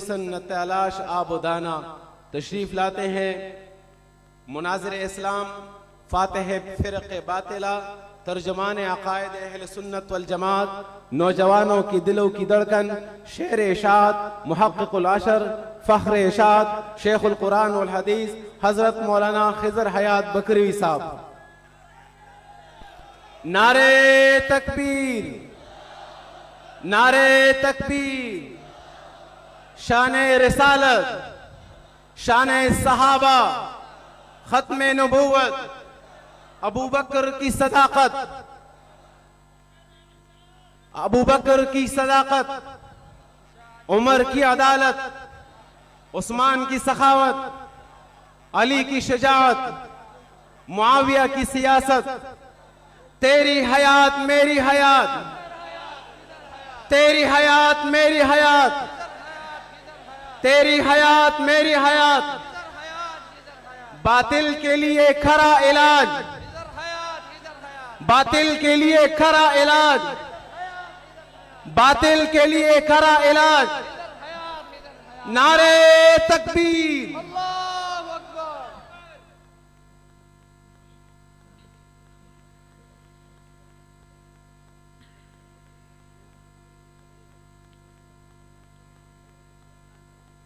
गुलशन न तलाश आब दाना। तशरीफ लाते हैं मुनाज़िर इस्लाम, फातिह फ़िरक़े बातिला, तर्जुमान अक़ायद अहले सुन्नत वल जमात, नौजवानों की दिलों की धड़कन, शेर इशात, मुहक़्क़िक़ुल अशर, फ़ख्र इशात, शेखुल कुरान वल हदीस, हज़रत मौलाना खिज़र हयात बकरी साहब। नारे तकबीर, नारे तकबीर। शाने रिसालत, शाने सहाबा, खत्मे नबूवत, अबू बकर की सदाकत, अबू बकर की सदाकत, उमर की अदालत, उस्मान की सखावत, अली की शजाअत, मुआविया की सियासत। तेरी हयात मेरी हयात, तेरी हयात मेरी हयात, तेरी हयात मेरी हयात। बातिल के लिए खरा इलाज, बातिल के लिए खरा इलाज, बातिल के लिए खरा इलाज। नारे तकबीर,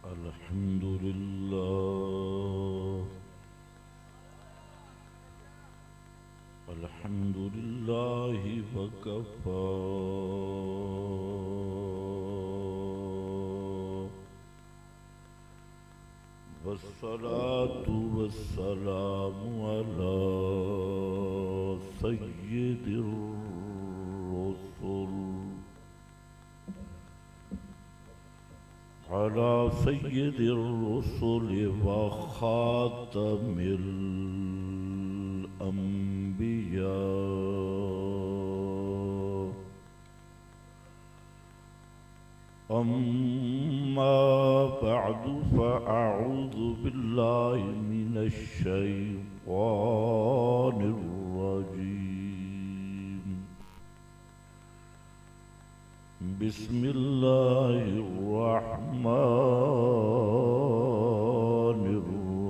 अल्हम्दुलिल्लाह, अल्हम्दुलिल्लाहि वकफ़ा, वस्सलातु वस्सलामु अला सय्यिदिर रुसुल, अला सय्यिदिर रुसुल व खातमिल अंबिया। अम्मा बअदु फ़अऊज़ु बिल्लाहि मिनश शैतानिर रजीम। बिस्मिल्लाहिर रहमानिर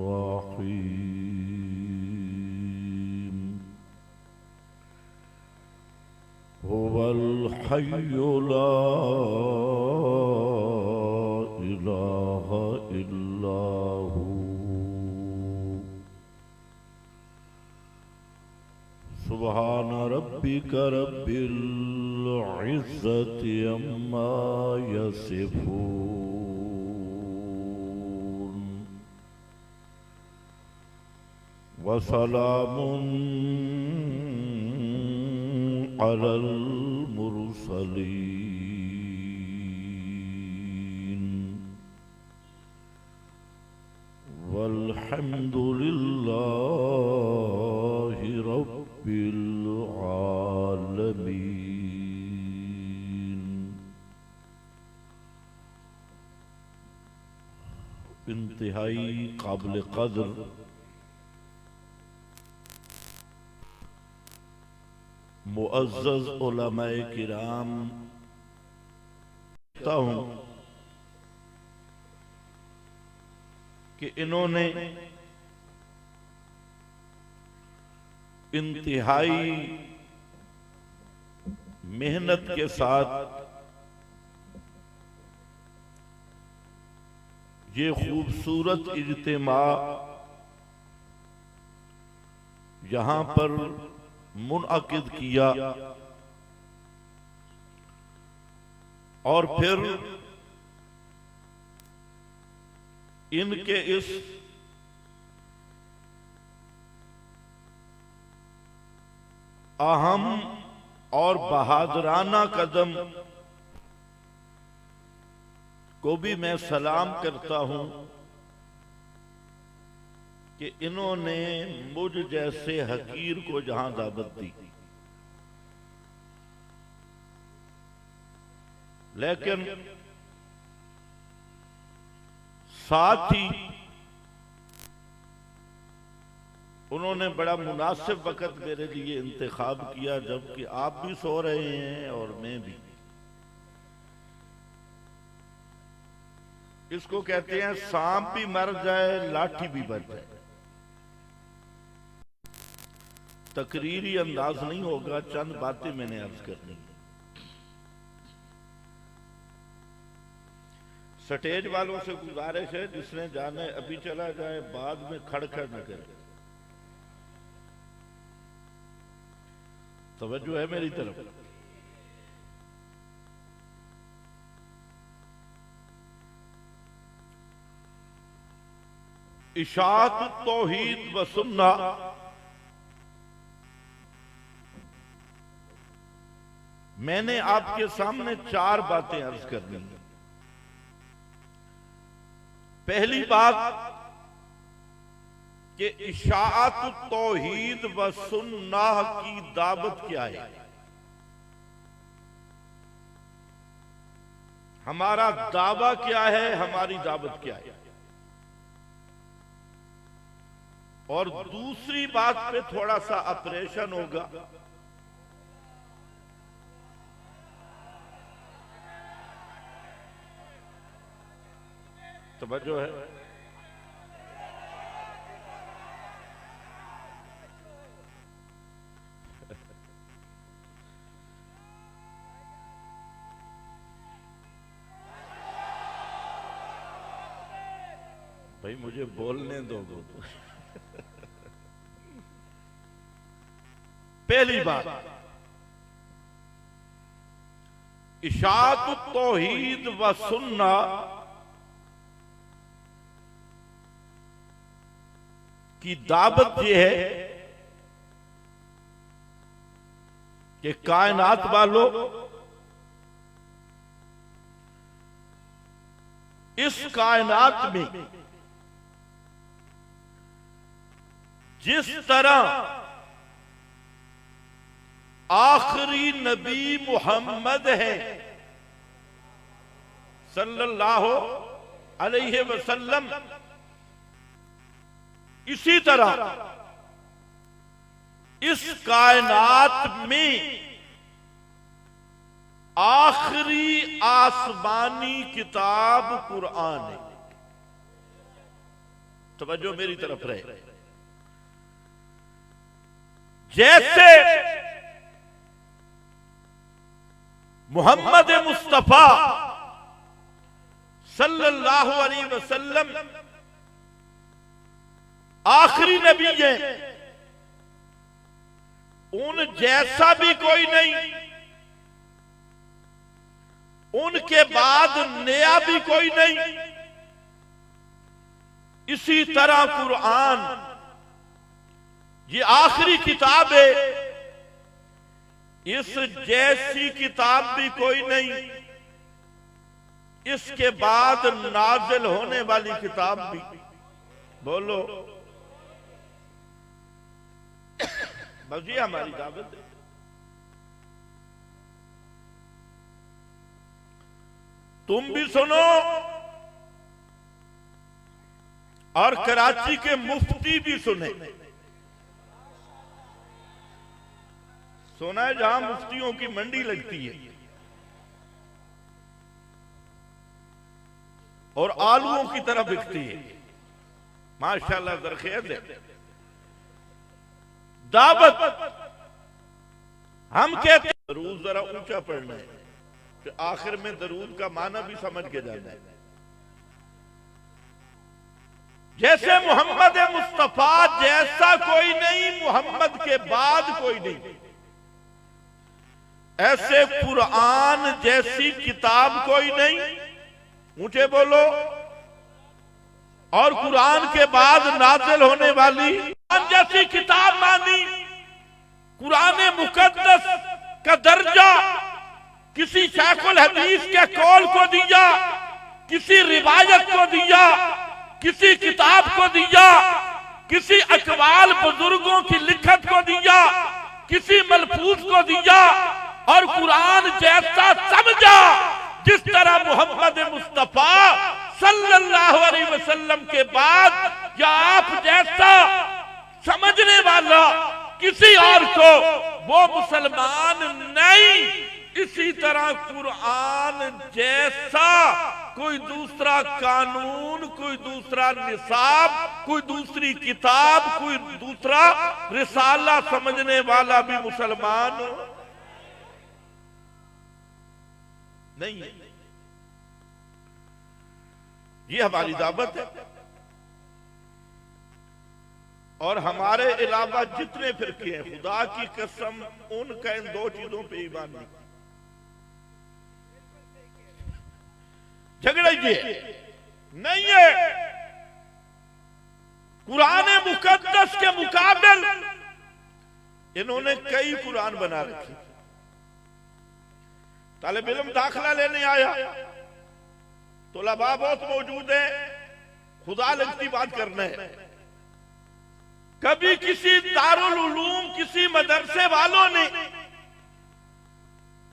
रहीम। हुवल हय्यु ला इलाहा इल्ला हू। सुब्हान रब्बिका रब्बिल इज़्ज़ति अम्मा यसिफून, व सलामुन अलल मुरसलीन, वल्हम्दुलिल्लाहि रब्बिल आलमीन। इंतहाई काबिल कद्र मुअज़्ज़ज़ उलमाए किराम, कहता हूं कि इन्होंने इंतहाई मेहनत के साथ ये खूबसूरत इज्तिमा यहां पर मुनअकिद किया और फिर इनके इस अहम और बहादुराना कदम को भी मैं सलाम करता हूं कि इन्होंने मुझ जैसे हकीर को जहां दावत दी, लेकिन साथ ही उन्होंने बड़ा मुनासिब वक्त मेरे लिए इंतखाब किया, जबकि आप भी सो रहे हैं और मैं भी। इसको कहते हैं सांप भी मर जाए लाठी भी मर जाए। तकरीरी अंदाज नहीं होगा, चंद बातें मैंने अर्ज करनी। स्टेज वालों से गुजारिश है, जिसने जाना है अभी चला जाए, बाद में खड़खड़ न करे। तवज्जो है मेरी तरफ। इशाअत तौहीद व सुन्ना मैंने आपके सामने 4 बातें अर्ज करनी है। पहली बात कि इशाअत तौहीद व सुन्ना की दावत क्या है, हमारा दावा क्या है, हमारी दावत क्या है। और दूसरी बात पे थोड़ा सा ऑपरेशन होगा। तवज्जो है। भाई मुझे बोलने दो। पहली बात, इशाअत तौहीद व सुन्ना की दावत यह है कि कायनात वालों, इस कायनात में जिस तरह आखिरी नबी मुहम्मद है सल्लल्लाहु अलैहि वसल्लम, इसी तरह इस कायनात में आखिरी आसमानी किताब कुरान है। तवज्जो मेरी तरफ रहे। जैसे मुहम्मद मुस्तफा सल्लल्लाहु अलैहि वसल्लम आखिरी नबी है, उन जैसा भी कोई नहीं, उनके बाद नया भी कोई नहीं। इसी तरह कुरान ये आखिरी किताब है, इस जैसी किताब भी कोई नहीं, इसके बाद नाजिल होने वाली किताब भी। बोलो, बस ये हमारी दावत है। तुम भी सुनो और कराची के मुफ्ती भी सुने। सुना है जहां मुफ्तियों की मंडी लगती है और आलूओं की तरह बिकती है, माशाल्लाह दरखेज है। दावत हम कहते हैं दरूद जरा ऊंचा पढ़ना है, तो आखिर में दरूद का माना भी समझ के जाना है। जैसे मोहम्मद मुस्तफा जैसा कोई नहीं, मोहम्मद के बाद कोई नहीं, ऐसे कुरान जैसी किताब कोई नहीं। ऊंचे बोलो। और कुरान के बाद नाजिल होने वाली कुरान जैसी किताब मानी। कुरान मुकद्दस का दर्जा किसी शेखुल हदीस के कौल को दिया, किसी रिवायत को दिया, किसी किताब को दिया, किसी अकवाल बुजुर्गों की लिखत को दिया, किसी मलफूज को दिया, और कुरान जैसा समझा जिस तरह मोहम्मद मुस्तफा सल्लल्लाहु अलैहि वसल्लम के बाद या आप जैसा समझने वाला किसी और को वो मुसलमान नहीं। इसी तरह कुरान जैसा कोई दूसरा कानून, कोई दूसरा निसाब, कोई दूसरी किताब, कोई दूसरा रिसाला समझने वाला भी मुसलमान नहीं है। ये हमारी दावत है। और हमारे अलावा जितने फिरके हैं, खुदा की कसम उनका इन दो चीजों पे ईमान नहीं। झगड़ा ये नहीं है। कुरान मुकद्दस के मुकाबिल इन्होंने कई कुरान बना रखे। तालिब इल्म दाखिला लेने आया, तुलबा बहुत मौजूद है, खुदा लगती बात करना है। कभी किसी दारुल उलूम, किसी मदरसे वालों ने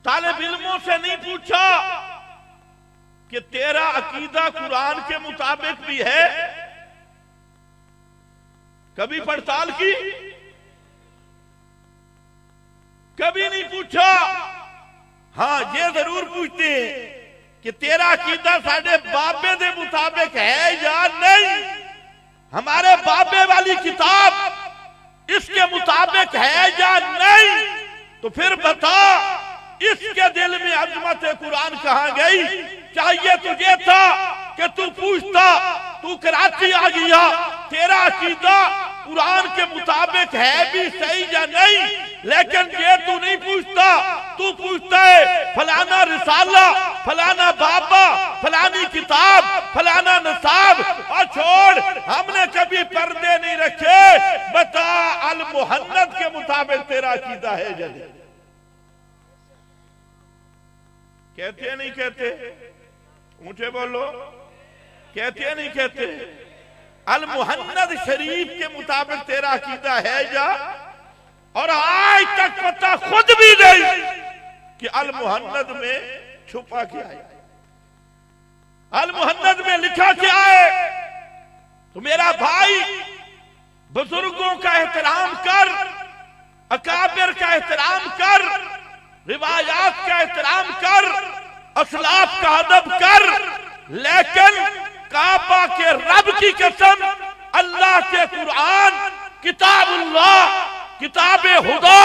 तालिब इल्मों से नहीं पूछा कि तेरा अकीदा कुरान के मुताबिक भी है? कभी पड़ताल की? कभी नहीं पूछा। हां, ये जरूर पूछते हैं कि तेरा अकीदा साढ़े बाबे के मुताबिक है या नहीं। हमारे बाबे वाली किताब इसके मुताबिक है या नहीं? तो फिर बता, इसके दिल में अजमत कुरान कहां गई? चाहिए तुझे था कि तू पूछता। तू कराची आ गया, तेरा अकीदा कुरान के मुताबिक है भी सही या नहीं, लेकिन ये तू नहीं पूछता। तू पूछता है फलाना रिसाला, फलाना बाबा, फलानी किताब, फलाना नसाब। और छोड़, हमने कभी पर्दे नहीं रखे। बता, अल मुहन्नद के मुताबिक तेरा अकीदा है या नहीं? कहते नहीं कहते? ऊंचे बोलो, कहते नहीं कहते? अल मुहन्नद शरीफ के मुताबिक तेरा अकीदा है या? और आज तक पता खुद भी नहीं कि अल मुहन्नद में छुपा क्या है, अल मुहन्नद में लिखा क्या है। तो मेरा भाई, बुजुर्गों का एहतराम कर, अकाबिर का एहतराम कर, रिवायात का एहतराम कर, असलाफ का अदब कर। लेकिन काबा के रब की कसम, अल्लाह के कुरान, किताबुल्लाह, किताबे हुदा,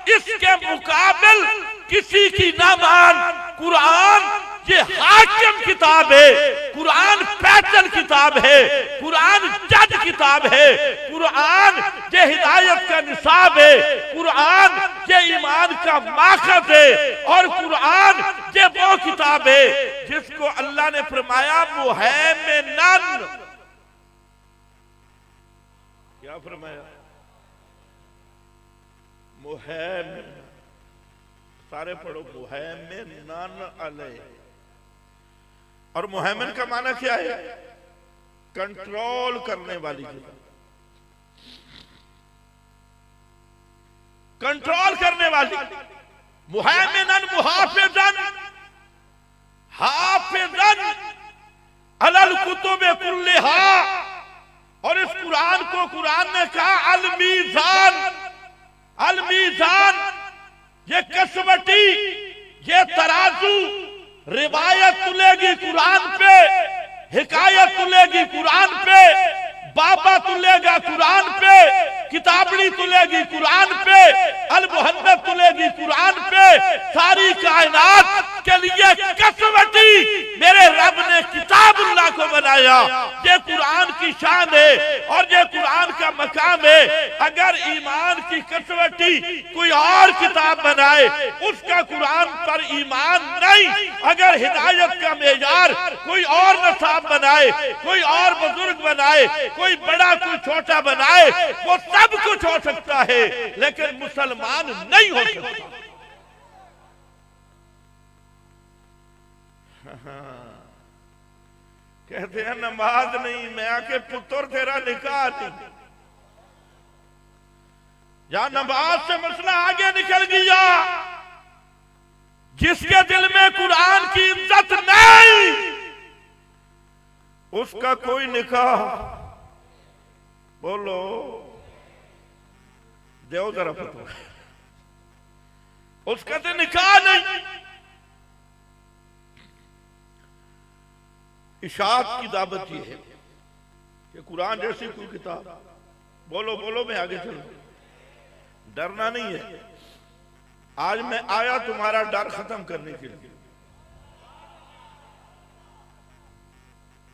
इसके मुकाबिल किसी की ना मान। कुरान ये हाकिम किताब है, कुरान फैसल किताब है, कुरान जज किताब है, कुरान ये हिदायत का निसाब है, कुरान ये ईमान का माखज है। और कुरान ये वो किताब है जिसको अल्लाह ने फरमाया मुहैमिनन। क्या फरमाया? मुहैमिन। सारे पढ़ो, मुहैमिनन अलैह। और मुहैमिन का माना क्या है? कंट्रोल करने वाली किताब, कंट्रोल करने वाली। मुहैमिनन मुहाफिजन, हाफिजन अलल कुतुबे कुल्लिहा। और इस कुरान को कुरान ने कहा अल मीज़ान। अल मीज़ान ये कसवटी, ये तराजू। रिवायत तुलेगी कुरान पे, हिकायत तुलेगी कुरान पे, बाबा तुलेगा कुरान पे, किताबड़ी तुलेगी कुरान पे, अल मुहन्नद तुलेगी कुरान पे। सारी कायनात के लिए कसवटी मेरे रब ने किताबुल्लाह को बनाया। ये कुरान की शान है और ये कुरान का मकाम है। अगर ईमान की कसवटी कोई और किताब बनाए, उसका कुरान पर ईमान नहीं। अगर हिदायत का मेजार कोई और नसाब बनाए, कोई और बुजुर्ग बनाए, कोई बड़ा कोई छोटा बनाए, वो सब कुछ हो सकता है, लेकिन मुसलमान नहीं हो सकता। कहते हैं नमाज नहीं, मैं आके पुत्र तेरा निकाह नहीं। या नमाज से मसला आगे निकल गया। जिसके दिल में कुरान की इज्जत नहीं, उसका कोई निकाह, बोलो देव जरा पता, उसका तो निकाह नहीं। इशाअत की दावत यह है कि कुरान जैसी कोई किताब, बोलो बोलो मैं आगे चलूं, डरना नहीं है। आज मैं आया तुम्हारा डर खत्म करने के लिए,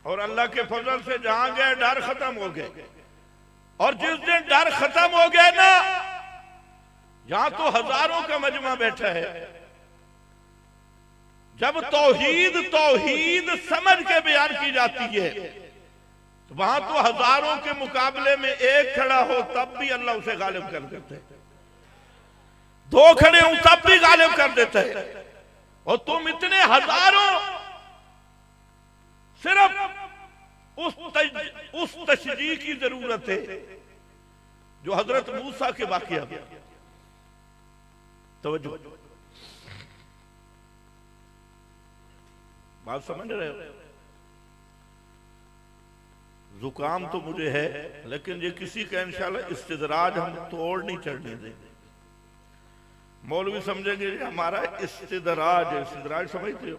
और अल्लाह के फजल से जहां गए डर खत्म हो गए। और जिस दिन डर खत्म हो गया ना, यहां तो हजारों का मजमा बैठा है। जब तौहीद तौहीद समझ के बयान की जाती है तो वहां तो हजारों के मुकाबले में एक खड़ा हो तब भी अल्लाह उसे गालिब कर देते है, दो खड़े हो तब भी गालिब कर देते है। और तुम इतने हजारों सिर्फ उस तशरीह की जरूरत है जो हजरत मूसा के वाकया में। तवज्जो, बात समझ रहे हो? जुकाम तो मुझे है, लेकिन ये किसी का इंशाल्लाह इस्तिदराज हम तोड़ नहीं चढ़ने देंगे। मौलवी समझेंगे हमारा इस्तिदराज है। इस्तिदराज समझते हो?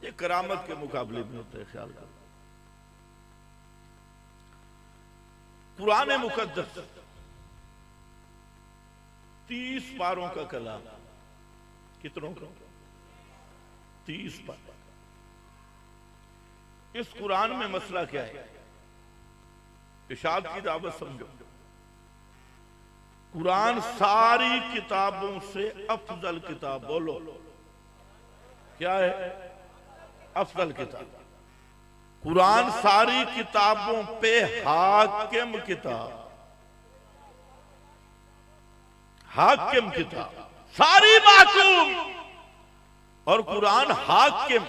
ये करामत के मुकाबले में होता है। ख्याल करो, कुरान मुकद्दस 30 पारों का कलाम। कितनों का? 30 पार। इस कुरान में मसला क्या है? इशाअत की दावत समझो। कुरान सारी किताबों से अफजल किताब, बोलो क्या है? अफजल किताब। कुरान सारी किताबों पे हाकिम किताब, हाकिम किताब, सारी मासूम, और कुरान हाकिम।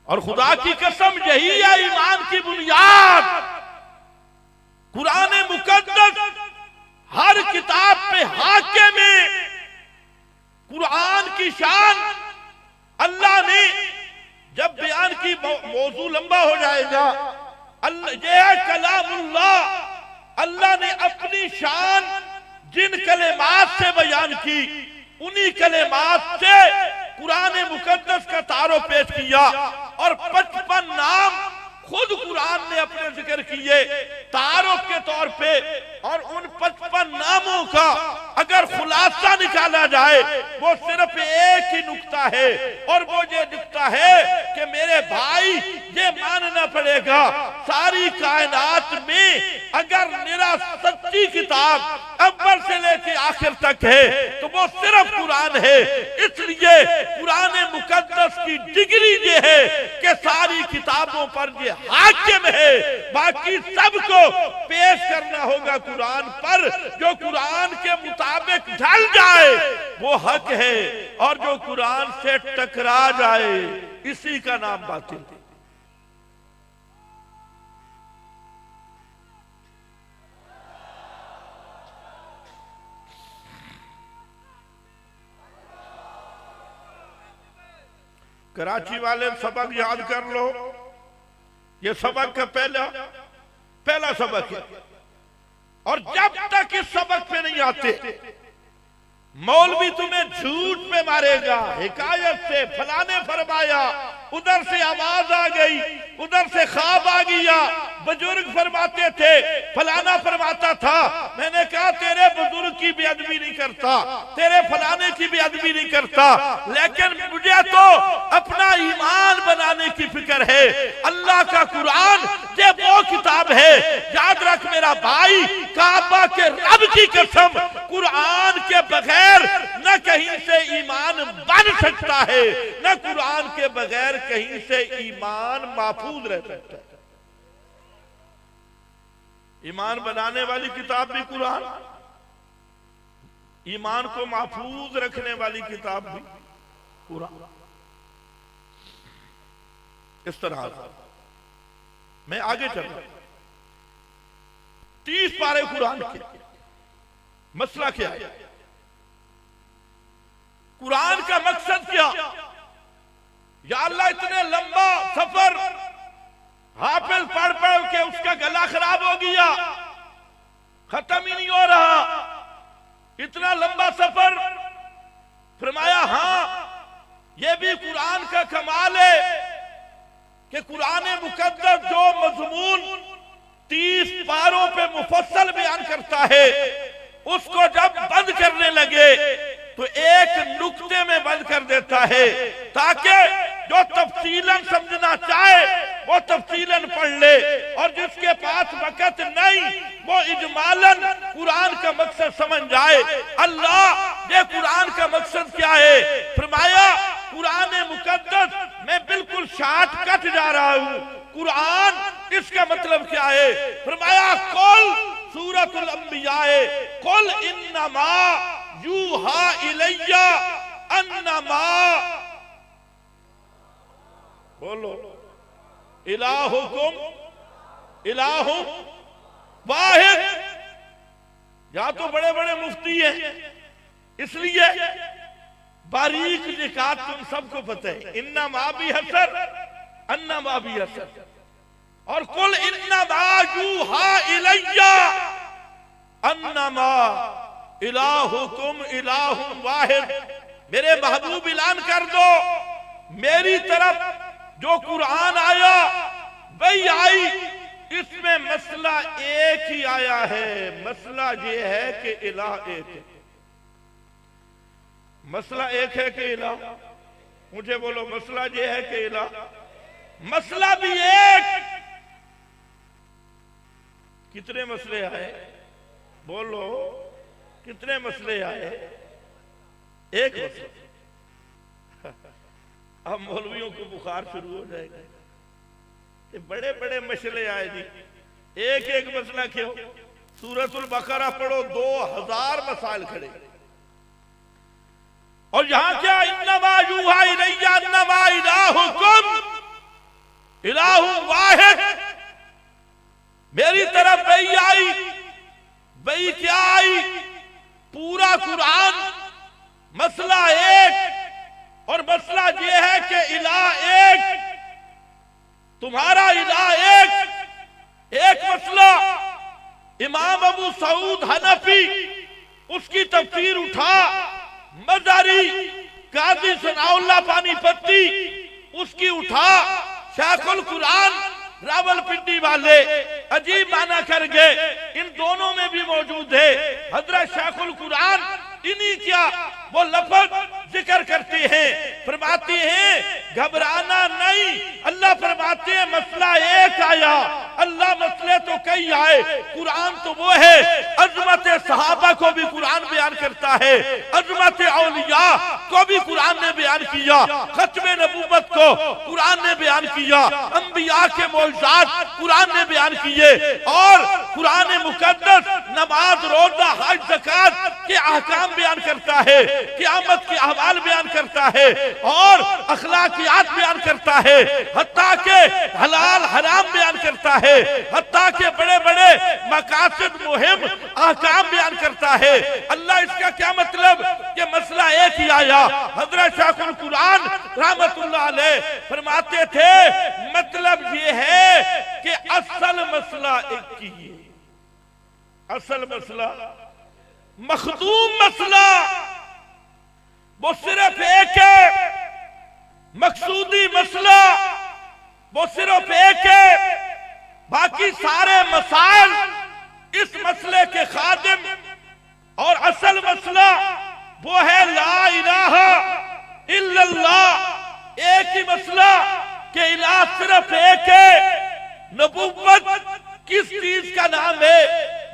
और खुदा की कसम यही है ईमान की बुनियाद। कुरान मुकद्दस हर किताब पे हाकिम है। कुरान की शान अल्लाह ने जब बयान की, मौजू लंबा हो जाएगा, ये है कलामुल्लाह। अल्लाह ने अपनी शान जिन कलेमात से बयान की, उन्हीं कलेमात से कुरान मुकद्दस का तारो पेश किया। और 55 नाम खुद कुरान ने अपने जिक्र किए तारुफ के तौर पे। और उन 55 नामों का अगर खुलासा निकाला जाए वो सिर्फ एक ही नुक्ता है, और वो ये नुक्ता है कि मेरे भाई ये मानना पड़ेगा सारी कायनात में अगर मेरा सच्ची किताब अव्वल से लेके आखिर तक है तो वो सिर्फ कुरान है। इसलिए कुरान मुकद्दस की डिग्री ये है कि सारी किताबों पर ये हाकिम है। बाकी सबको पेश करना होगा कुरान पर। जो कुरान के मुताबिक ढल जाए वो हक है, और जो कुरान से टकरा जाए इसी का नाम बातिल। कराची वाले सबक याद कर लो, ये सबक का पहला सबक है। और जब तक इस सबक पे नहीं आते मौलवी तुम्हें झूठ पे मारेगा, हिकायत से फलाने फरमाया, उधर से आवाज आ गई, उधर से ख्वाब आ गया, बुजुर्ग फरमाते थे, फलाना फरमाता था। मैंने कहा तेरे बुजुर्ग की बेअदबी नहीं करता, तेरे फलाने की बेअदबी नहीं करता, लेकिन मुझे तो अपना ईमान बनाने की फिक्र है। अल्लाह का कुरान ये वो किताब है, याद रख मेरा भाई, काबा के रब की कसम, कुरान के बगैर न कहीं से ईमान बन सकता है, न कुरान के बगैर कहीं से ईमान महफूज रह सकता है। ईमान बनाने वाली किताब भी कुरान, ईमान को महफूज रखने वाली किताब भी कुरान। इस तरह मैं आगे चल रहा हूं। 30 पारे कुरान के। मसला क्या है? कुरान का मकसद क्या? या अल्लाह इतने लंबा सफर हाफिज पढ़ पढ़ के उसका गला खराब हो गया, खत्म ही नहीं हो रहा। इतना लंबा सफर। फरमाया हाँ, ये भी कुरान का कमाल है कि कुरान मुकद्दस जो मजमून 30 पारों पे मुफस्सल बयान करता है, उसको जब बंद करने लगे तो एक नुक्ते में बंद कर देता है, ताकि जो तफसीलन समझना चाहे वो तफसीलन पढ़ ले, और जिसके पास वक़्त नहीं वो इजमालन कुरान का मकसद समझ जाए। अल्लाह ये कुरान का मकसद क्या है? फरमाया कुरान मुकद्दस मैं बिल्कुल शॉर्टकट जा रहा हूँ। कुरान इसका मतलब क्या है? फरमाया कुल सूरतुल अंबिया है, कुल इन्नमा यूहा इलैया अन्नमा, बोलो इलाहुकुम इलाहु वाहिद। यहां तो बड़े बड़े मुफ्ती हैं, इसलिए बारीक निकात तुम सबको पता है। इन्नमा भी हसर अन्नमा भी हसर, और कुल इन्नमा यूहा इलैया अन्नमा इलाहुकुम इलाहुम वाहिद। मेरे महबूब ऐलान कर दो, मेरी तरफ जो कुरान आया वही आई, इसमें मसला एक ही आया है। मसला ये है कि इलाह एक है। मसला एक है कि इलाह, मुझे बोलो मसला ये है कि इलाह। मसला भी एक। कितने मसले आए? बोलो कितने मसले आए? एक मसला। अब मौलवियों को बुखार शुरू हो जाएगा, ये बड़े बड़े मसले आए जी। एक एक मसला क्यों? सूरतुल बकरा पढ़ो, 2000 मसाइल खड़े। और यहां क्या? इन्नमा यूहा इलैया अन्नमा इलाहुकुम इलाहुम वाहिद। मेरी तरफ वही आई। वही क्या आई? पूरा कुरान मसला एक, और मसला यह है कि इलाह एक, तुम्हारा इलाह एक। एक मसला इमाम अबू सऊद हनफी उसकी तफसीर उठा, मज़ारी काजी सनाउल्लाह पानीपती उसकी उठा, शेखुल कुरान रावलपिंडी वाले अजीब माना कर गए। इन दोनों में भी मौजूद है। हजरत शेखुल कुरान इन्हीं क्या वो लफ्ज जिक्र करते हैं, फरमाते हैं घबराना नहीं। अल्लाह फरमाते हैं मसला एक आया, अल्लाह मसले तो कई आए। कुरान तो वो है, अजमत सहाबा को भी कुरान बयान करता है, अजमत औलिया को भी कुरान ने बयान किया, खत्मे नबूवत को कुरान ने बयान किया, अंबिया के मौजूदात कुरान ने बयान किए, और कुरान मुकद्दस नमाज रोजा हज ज़कात के अहकाम बयान करता है, क़यामत के अहवाल बयान करता है, और अखलाकियात बयान करता है, हत्ता के हलाल हराम बयान करता है, हत्ता के बड़े बड़े मकासद मुहिम अहकाम बयान करता है। अल्लाह इसका क्या मतलब कि मसला एक ही आया। हजरत शेखुल कुरान रहमतुल्लाह अलैह फरमाते थे मतलब ये है कि असल मसला एक ही है। असल मसला, मखदूम मसला वो सिर्फ एक है। मकसूदी मसला वो सिर्फ एक है। बाकी सारे मसाइल इस मसले के खादिम, और असल मसला वो है ला इलाहा इल्लल्लाह। एक ही मसला कि इलाह सिर्फ एक है। नबुव्वत किस चीज का नाम है?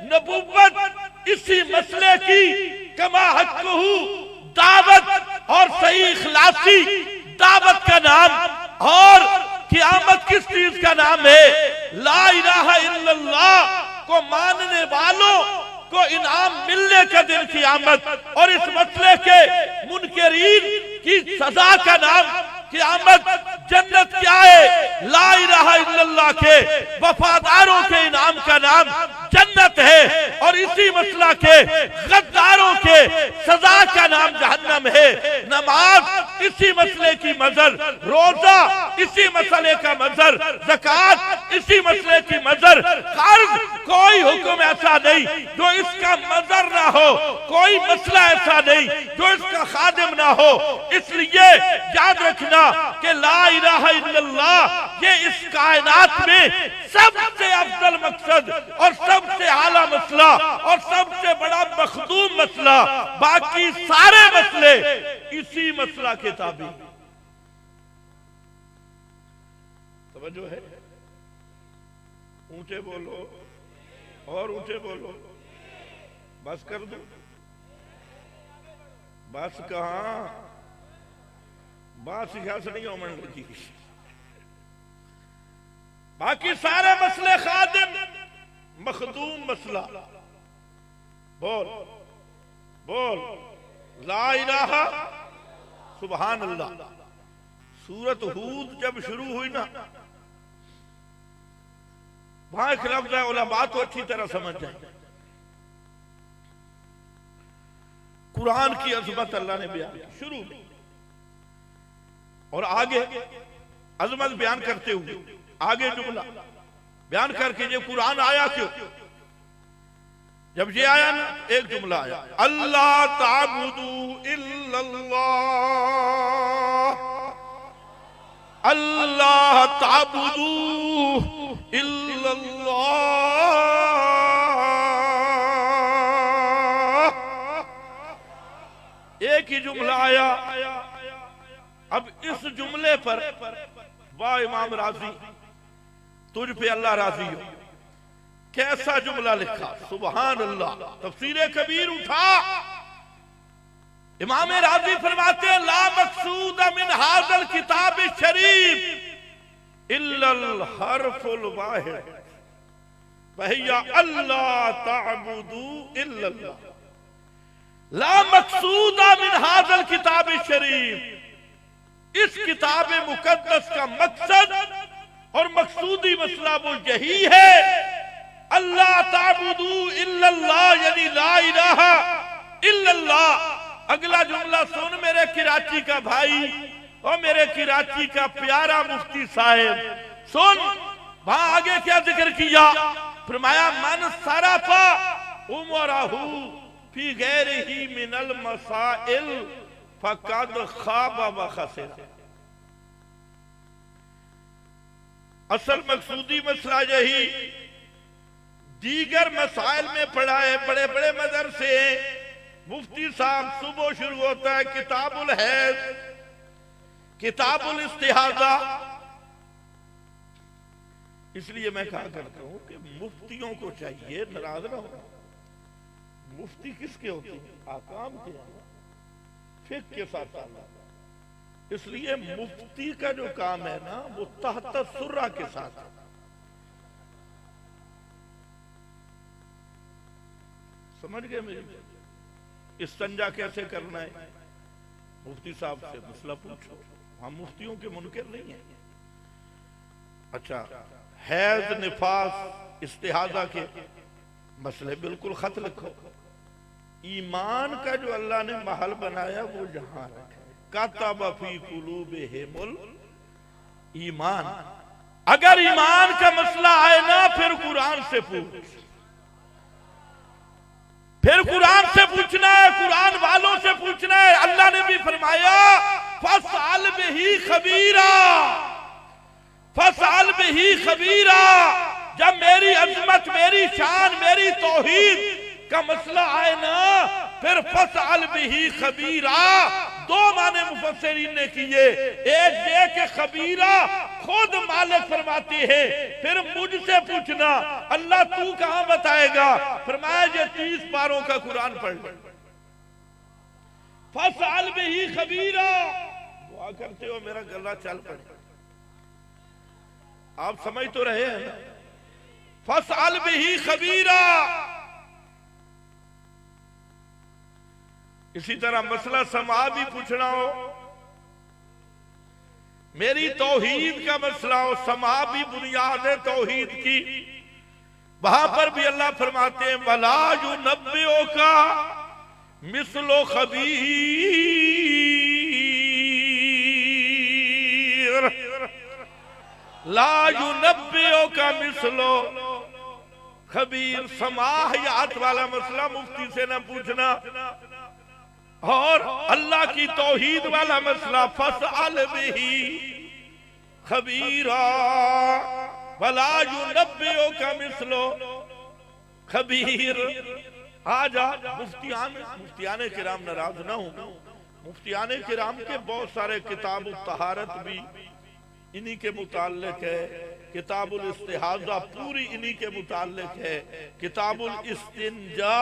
नबुव्वत इसी मसले की कमा हक़्क़ुहु दावत और सही इखलासी दावत का नाम, और क़यामत किस चीज का नाम है? ला इलाहा इल्लल्लाह को मानने वालों को इनाम मिलने का दिन क़यामत, और इस मसले के मुनकरीन की सजा का नाम क़यामत। जन्नत क्या है? ला इलाहा इल्लल्लाह के वफादारों के इनाम का नाम जन्नत है, और इसी मसला के गद्दारों के सजा का नाम जहन्नम है। नमाज इसी मसले की मजर, रोजा इसी मसले का मजर, ज़कात इसी मसले की मजर। कर्ज कोई हुक्म ऐसा नहीं जो इसका मजर ना हो, कोई मसला ऐसा नहीं जो इसका खादिम ना हो। इसलिए याद रखना कि ला इलाहा इल्लल्लाह ये इस कायनात में सबसे अफजल मकसद और सबसे आला मसला और सबसे बड़ा मखदूम मसला, बाकी सारे मसले इसी मसला के ताबी। समझो है? ऊंचे बोलो और ऊंचे बोलो। बस कर दो? बस कहां, बात सिखा से नहीं हो मन लगी। बाकी सारे मसले खादिम, मखदूम मसला। बोल बोल ला इलाहा सुभान अल्लाह। सूरत हूद जब शुरू हुई ना, वहां एक लफ्ज़ है, उलमा तो अच्छी तरह समझ जाए। कुरान की अजमत अल्लाह ने बयान की शुरू में, और आगे अजमत बयान करते हुए आगे जुमला बयान करके ये कुरान आया क्यों? जब ये आया ना, एक जुमला आया, अल्लाह ताबुदू इल्लल्लाह, अल्लाह ताबुदू इल्लल्लाह। एक ही जुमला आया। अब इस जुमले पर वाह इमाम राजी, तुझ पे अल्लाह राजी हो, कैसा जुमला लिखा, सुभान अल्लाह। तफसीर कबीर उठा, इमाम राजी फरमाते हैं, ला मकसूद मिन हाज़ल किताब शरीफ इल्लल हर्फुल वाहिद वहिया अल्लाह ताबुदू इल्लल्लाह। ला मकसूद मिन हाज़ल किताब शरीफ, इस किताब मुकद्दस का मकसद और मकसूदी मसला वो यही है, अल्लाह ताबुदू इल्लल्लाह, यानी ला इलाहा इल्लल्लाह। अगला जुमला सुन मेरे कराची का भाई और मेरे कराची का प्यारा मुफ्ती साहब, सुन। वहां आगे क्या जिक्र किया? फरमाया मन सरफा उमरहू फी गैरिही मिनल मसाइल फकद खाबा व खसिरा। असल मकसूदी मसला यही, दीगर मसाइल में पढ़ा है, बड़े बड़े मदरसे। मुफ्ती साहब सुबह शुरू होता है किताबुल हैज, किताबुल इस्तिहाजा। इसलिए मैं कहा करता हूं कि मुफ्तियों को चाहिए, नाराज ना हो, मुफ्ती किसके होते हैं? आकाम के, फिक्र के साथ। इसलिए मुफ्ती का जो काम है ना, वो तहत सुर्रा के साथ। समझ गए मेरी? इस्तंजा कैसे करना है, मुफ्ती साहब से मसला पूछो। हम मुफ्तियों के मुनकर नहीं है। अच्छा, हैज निफास इस्तिहाजा के मसले बिल्कुल खत लिखो। ईमान का जो अल्लाह ने महल बनाया वो यहां रखे, कातब फी कुलूबिहिमुल ईमान। अगर ईमान का मसला आए ना, फिर कुरान से पूछ, फिर कुरान से पूछना है, कुरान वालों से पूछना है। अल्लाह ने भी फरमाया फसल बिही खबीरा, फसल बिही खबीरा। जब मेरी अजमत, मेरी शान, मेरी तौहीद का मसला आए ना, फिर फसल बिही खबीरा। दो माने मुफस्सिरीन ने किए, एक ये कि खबीरा खुद मालिक फरमाती है, फिर मुझसे पूछना अल्लाह तू कहां बताएगा? फरमाया ये 30 पारों का कुरान पढ़ ले। फसल बिही खबीरा, दुआ करते हो मेरा गला चल पड़े। आप समझ तो रहे हैं ना? फसल बिही खबीरा। इसी तरह मसला समा भी पूछना हो, मेरी तौहीद का मसला हो, समा भी बुनियाद है तौहीद की। वहां पर भी अल्लाह फरमाते हैं वला युनब्बिउका मिसलो खबीर ला युनब्बिओ का मिसलो खबीर। समाहियात वाला मसला मुफ्ती से न पूछना, और अल्लाह की तौहीद वाला मसला फसअल बिही खबीरा वला युनब्बिओ का मिसलो खबीर। आजा मुफ्तियाने किराम नाराज ना हो, मुफ्तियाने किराम के बहुत सारे किताब तहारत भी इन्हीं के मुताल्लिक है, किताबुल इस्तिहाजा पूरी इन्हीं के मुताल्लिक है, किताबुल इस्तिंजा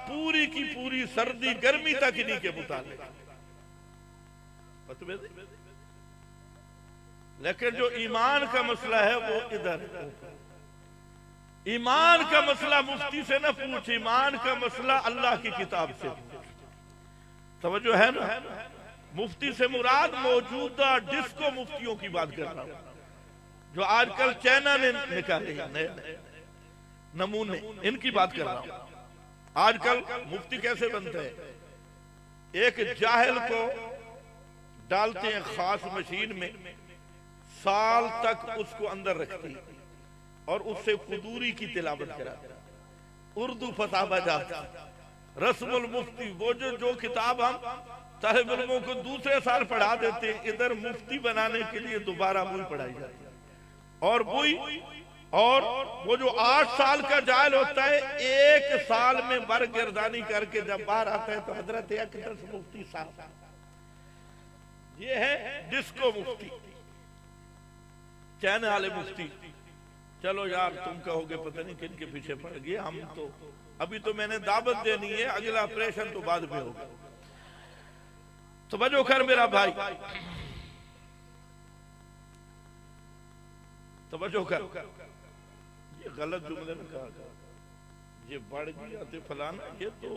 पूरी की पूरी सर्दी गर्मी तक इन्हीं के मुताल्लिक। लेकिन जो ईमान का मसला है वो इधर, ईमान का मसला मुफ्ती से न पूछ, ईमान का मसला अल्लाह की किताब से पूछ। समझो है ना, मुफ्ती से मुराद मौजूदा डिस्को मुफ्तियों की बात कर रहा हूं, जो आजकल चाइना ने निकाले नए नमूने, इनकी बात कर रहा हूं। आजकल मुफ्ती कैसे बनते हैं, एक जाहिल को डालते हैं खास मशीन में, साल तक उसको अंदर रखती और उससे कुदूरी की तिलावत कराते, उर्दू फतावा जाता, रस्मुल मुफ्ती, वो जो किताब हम तालिब इल्मों को दूसरे साल पढ़ा देते हैं, इधर मुफ्ती बनाने के लिए दोबारा वही पढ़ाई जाती है। और वो जो 8 साल का जाहिल होता है, 1 साल में बरगिरदानी करके जब बाहर आता है तो हजरत अकदस मुफ्ती साहब, ये है डिस्को मुफ्ती, चाइना वाले मुफ्ती। चलो यार तुम कहोगे पता नहीं किन के पीछे पड़ गए, हम तो अभी तो मैंने दावत देनी है, अगला ऑपरेशन तो बाद में होगा। तो बजो कर मेरा भाई, तो बजो कर, ये गलत जुमले में कहा, ये बढ़ गया तो फलाना, ये तो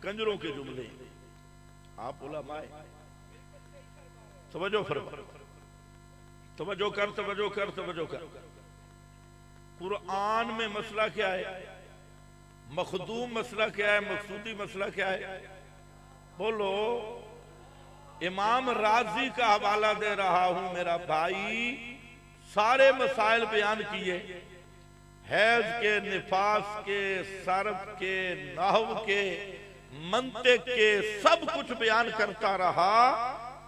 कंजरों के जुमले, आप उलमाए समझो, तवज्जो कर, तवज्जो कर, तवज्जो कर। कुरान में मसला क्या है, मखदूम मसला क्या है, मकसूदी मसला क्या है, बोलो। इमाम राजी का हवाला दे रहा हूं मेरा भाई, सारे मसाइल बयान किए, हैज के, निफास के, सर्फ के, नहव के, मंतिक के, सब कुछ बयान करता रहा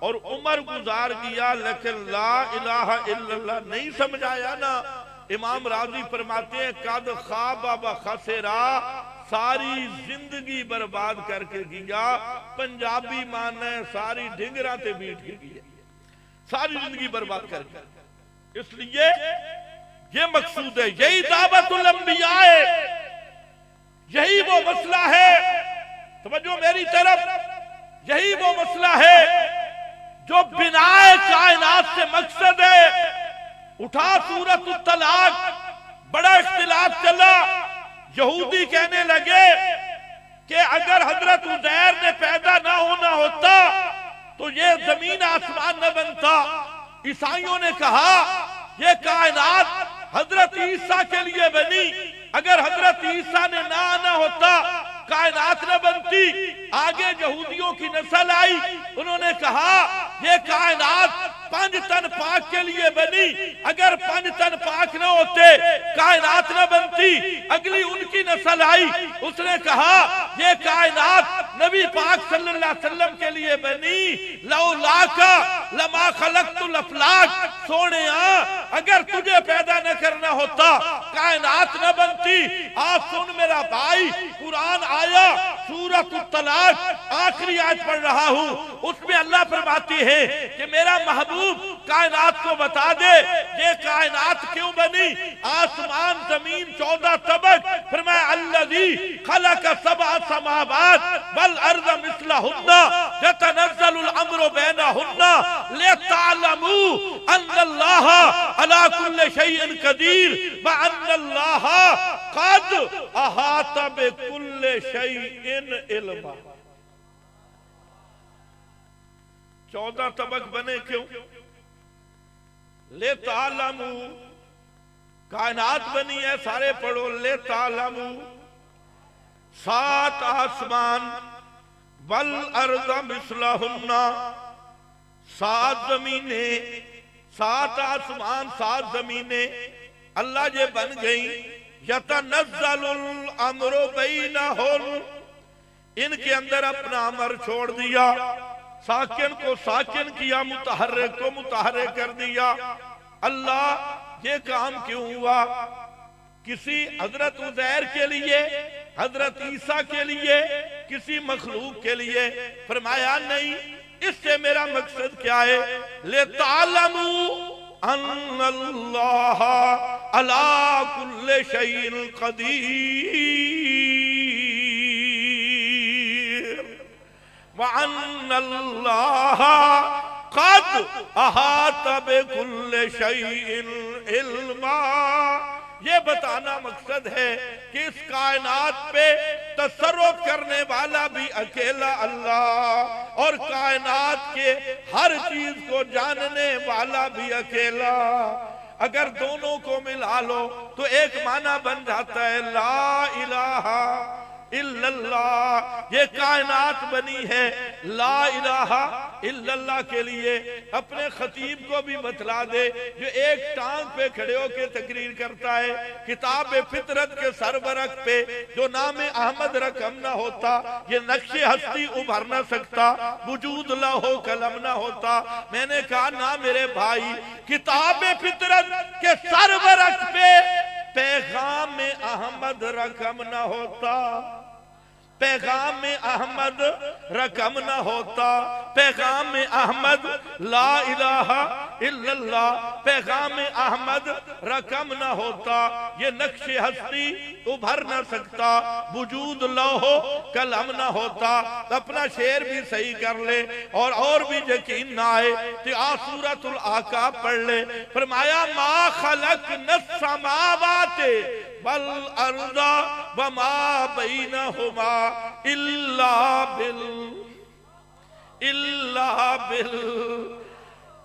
और उम्र गुजार गया, लेकिन ला इलाहा इल्लल्लाह नहीं समझाया ना। इमाम राजी फरमाते हैं कद ख़ाबा व खसरा, सारी जिंदगी बर्बाद करके गया। पंजाबी माने सारी ढिंगरा ते बीट के गया, सारी जिंदगी बर्बाद करके। इसलिए ये मकसूद है, यही दावतुल अंबिया है, यही वो मसला है, समझो मेरी तरफ, यही वो मसला है जो बिनाए कायनात से मकसद है। उठा सूरत तलाक, बड़ा इख्तिलाफ चला, यहूदी कहने लगे कि अगर हजरत उज़ैर ने पैदा ना होना होता तो ये जमीन आसमान न बनता। ईसाइयों ने कहा ये कायनात हजरत ईसा के लिए बनी, अगर हजरत ईसा ने ना आना होता कायनात न बनती। आगे यहूदियों की नस्ल आई, उन्होंने कहा ये कायनात 5 तन पाक के लिए बनी, अगर 5 तन पाक न होते कायनात न बनती। अगली उनकी नस्ल आई, उसने कहा ये कायनात नबी पाक सल्लल्लाहु अलैहि वसल्लम के लिए बनी, लौलाका लमा खलक़तुल अफ़लाक, सोनिया अगर तुझे पैदा न करना होता कायनात न बनती। आज सुन मेरा भाई, कुरान आया सूरत तलाक, आखिरी आयत पढ़ रहा हूं, उसमें अल्लाह फरमाती है कि मेरा महबूब कायनात को बता दे ये कायनात क्यों बनी। आसमान जमीन 14 तबक, फरमाया अल्लज़ी खलक़ सबअ समावात वल अर्ज़ मिस्लहुन्ना यतनज़्ज़लुल अम्रु बैनहुन्ना लितअलमू अन्नल्लाह अला कुल्लि शैइन क़दीर व अन्नल्लाह क़द अहाता बिकुल्लि शैइन इल्मा। 14 तबक बने क्यों? ले तालमू, कायनात बनी है, सारे पढ़ो, ले तालमू 7 आसमान वल अर्ज़ मिस्लहुन्ना, 7 जमीनें, 7 आसमान, 7 जमीनें अल्लाह ये बन गई। यतनज़्ज़लुल अम्रु बैनहुन, इनके अंदर अपना अमर छोड़ दिया, साकिन को साकिन किया, मुतहर्रिक को मुतहर्रिक कर दिया। अल्लाह ये काम क्यों हुआ? किसी हजरत उज़ैर के लिए, हजरत ईसा के लिए, किसी मखलूक के लिए? फरमाया नहीं, इससे मेरा मकसद क्या है? ले तालमू अन्नल्लाह अला कुल्ले शैइन कदीर व अन्नल्लाह क़द अहात बिकुल्ले शैइन इल्मा। ये बताना मकसद है कि इस कायनात पे तसर्रुफ करने वाला भी अकेला अल्लाह और कायनात के हर चीज को जानने वाला भी अकेला। अगर दोनों को मिला लो तो एक माना बन जाता है ला इलाहा इल्लल्लाह। ये कायनात बनी है ला इलाहा इल्लल्लाह के लिए। अपने खतीब को भी बतला दे जो एक टांग पे खड़े होकर तकरीर करता है, किताब फितरत के सरबरक पे जो नाम अहमद रकम ना होता, ये नक्शे हस्ती उभर ना सकता, वजूद लाहो कलम ना होता। मैंने कहा ना मेरे भाई, किताब फितरत के सरबरक पे पैगाम में अहमद रकम ना होता, पैगाम में अहमद रकम ना होता, पैगाम में अहमद ला इलाहा इल्लल्लाह, पैगाम में अहमद रकम ना होता, ये नक्शे हस्ती उभर ना सकता, वजूद लौहो कलम ना होता। अपना शेर भी सही कर ले और भी यकीन ना आए तो सूरतुल आका पढ़ ले। फरमाया मा खलक़ना समावाति वल अर्ज़ा वमा बैनहुमा इल्ला बिल।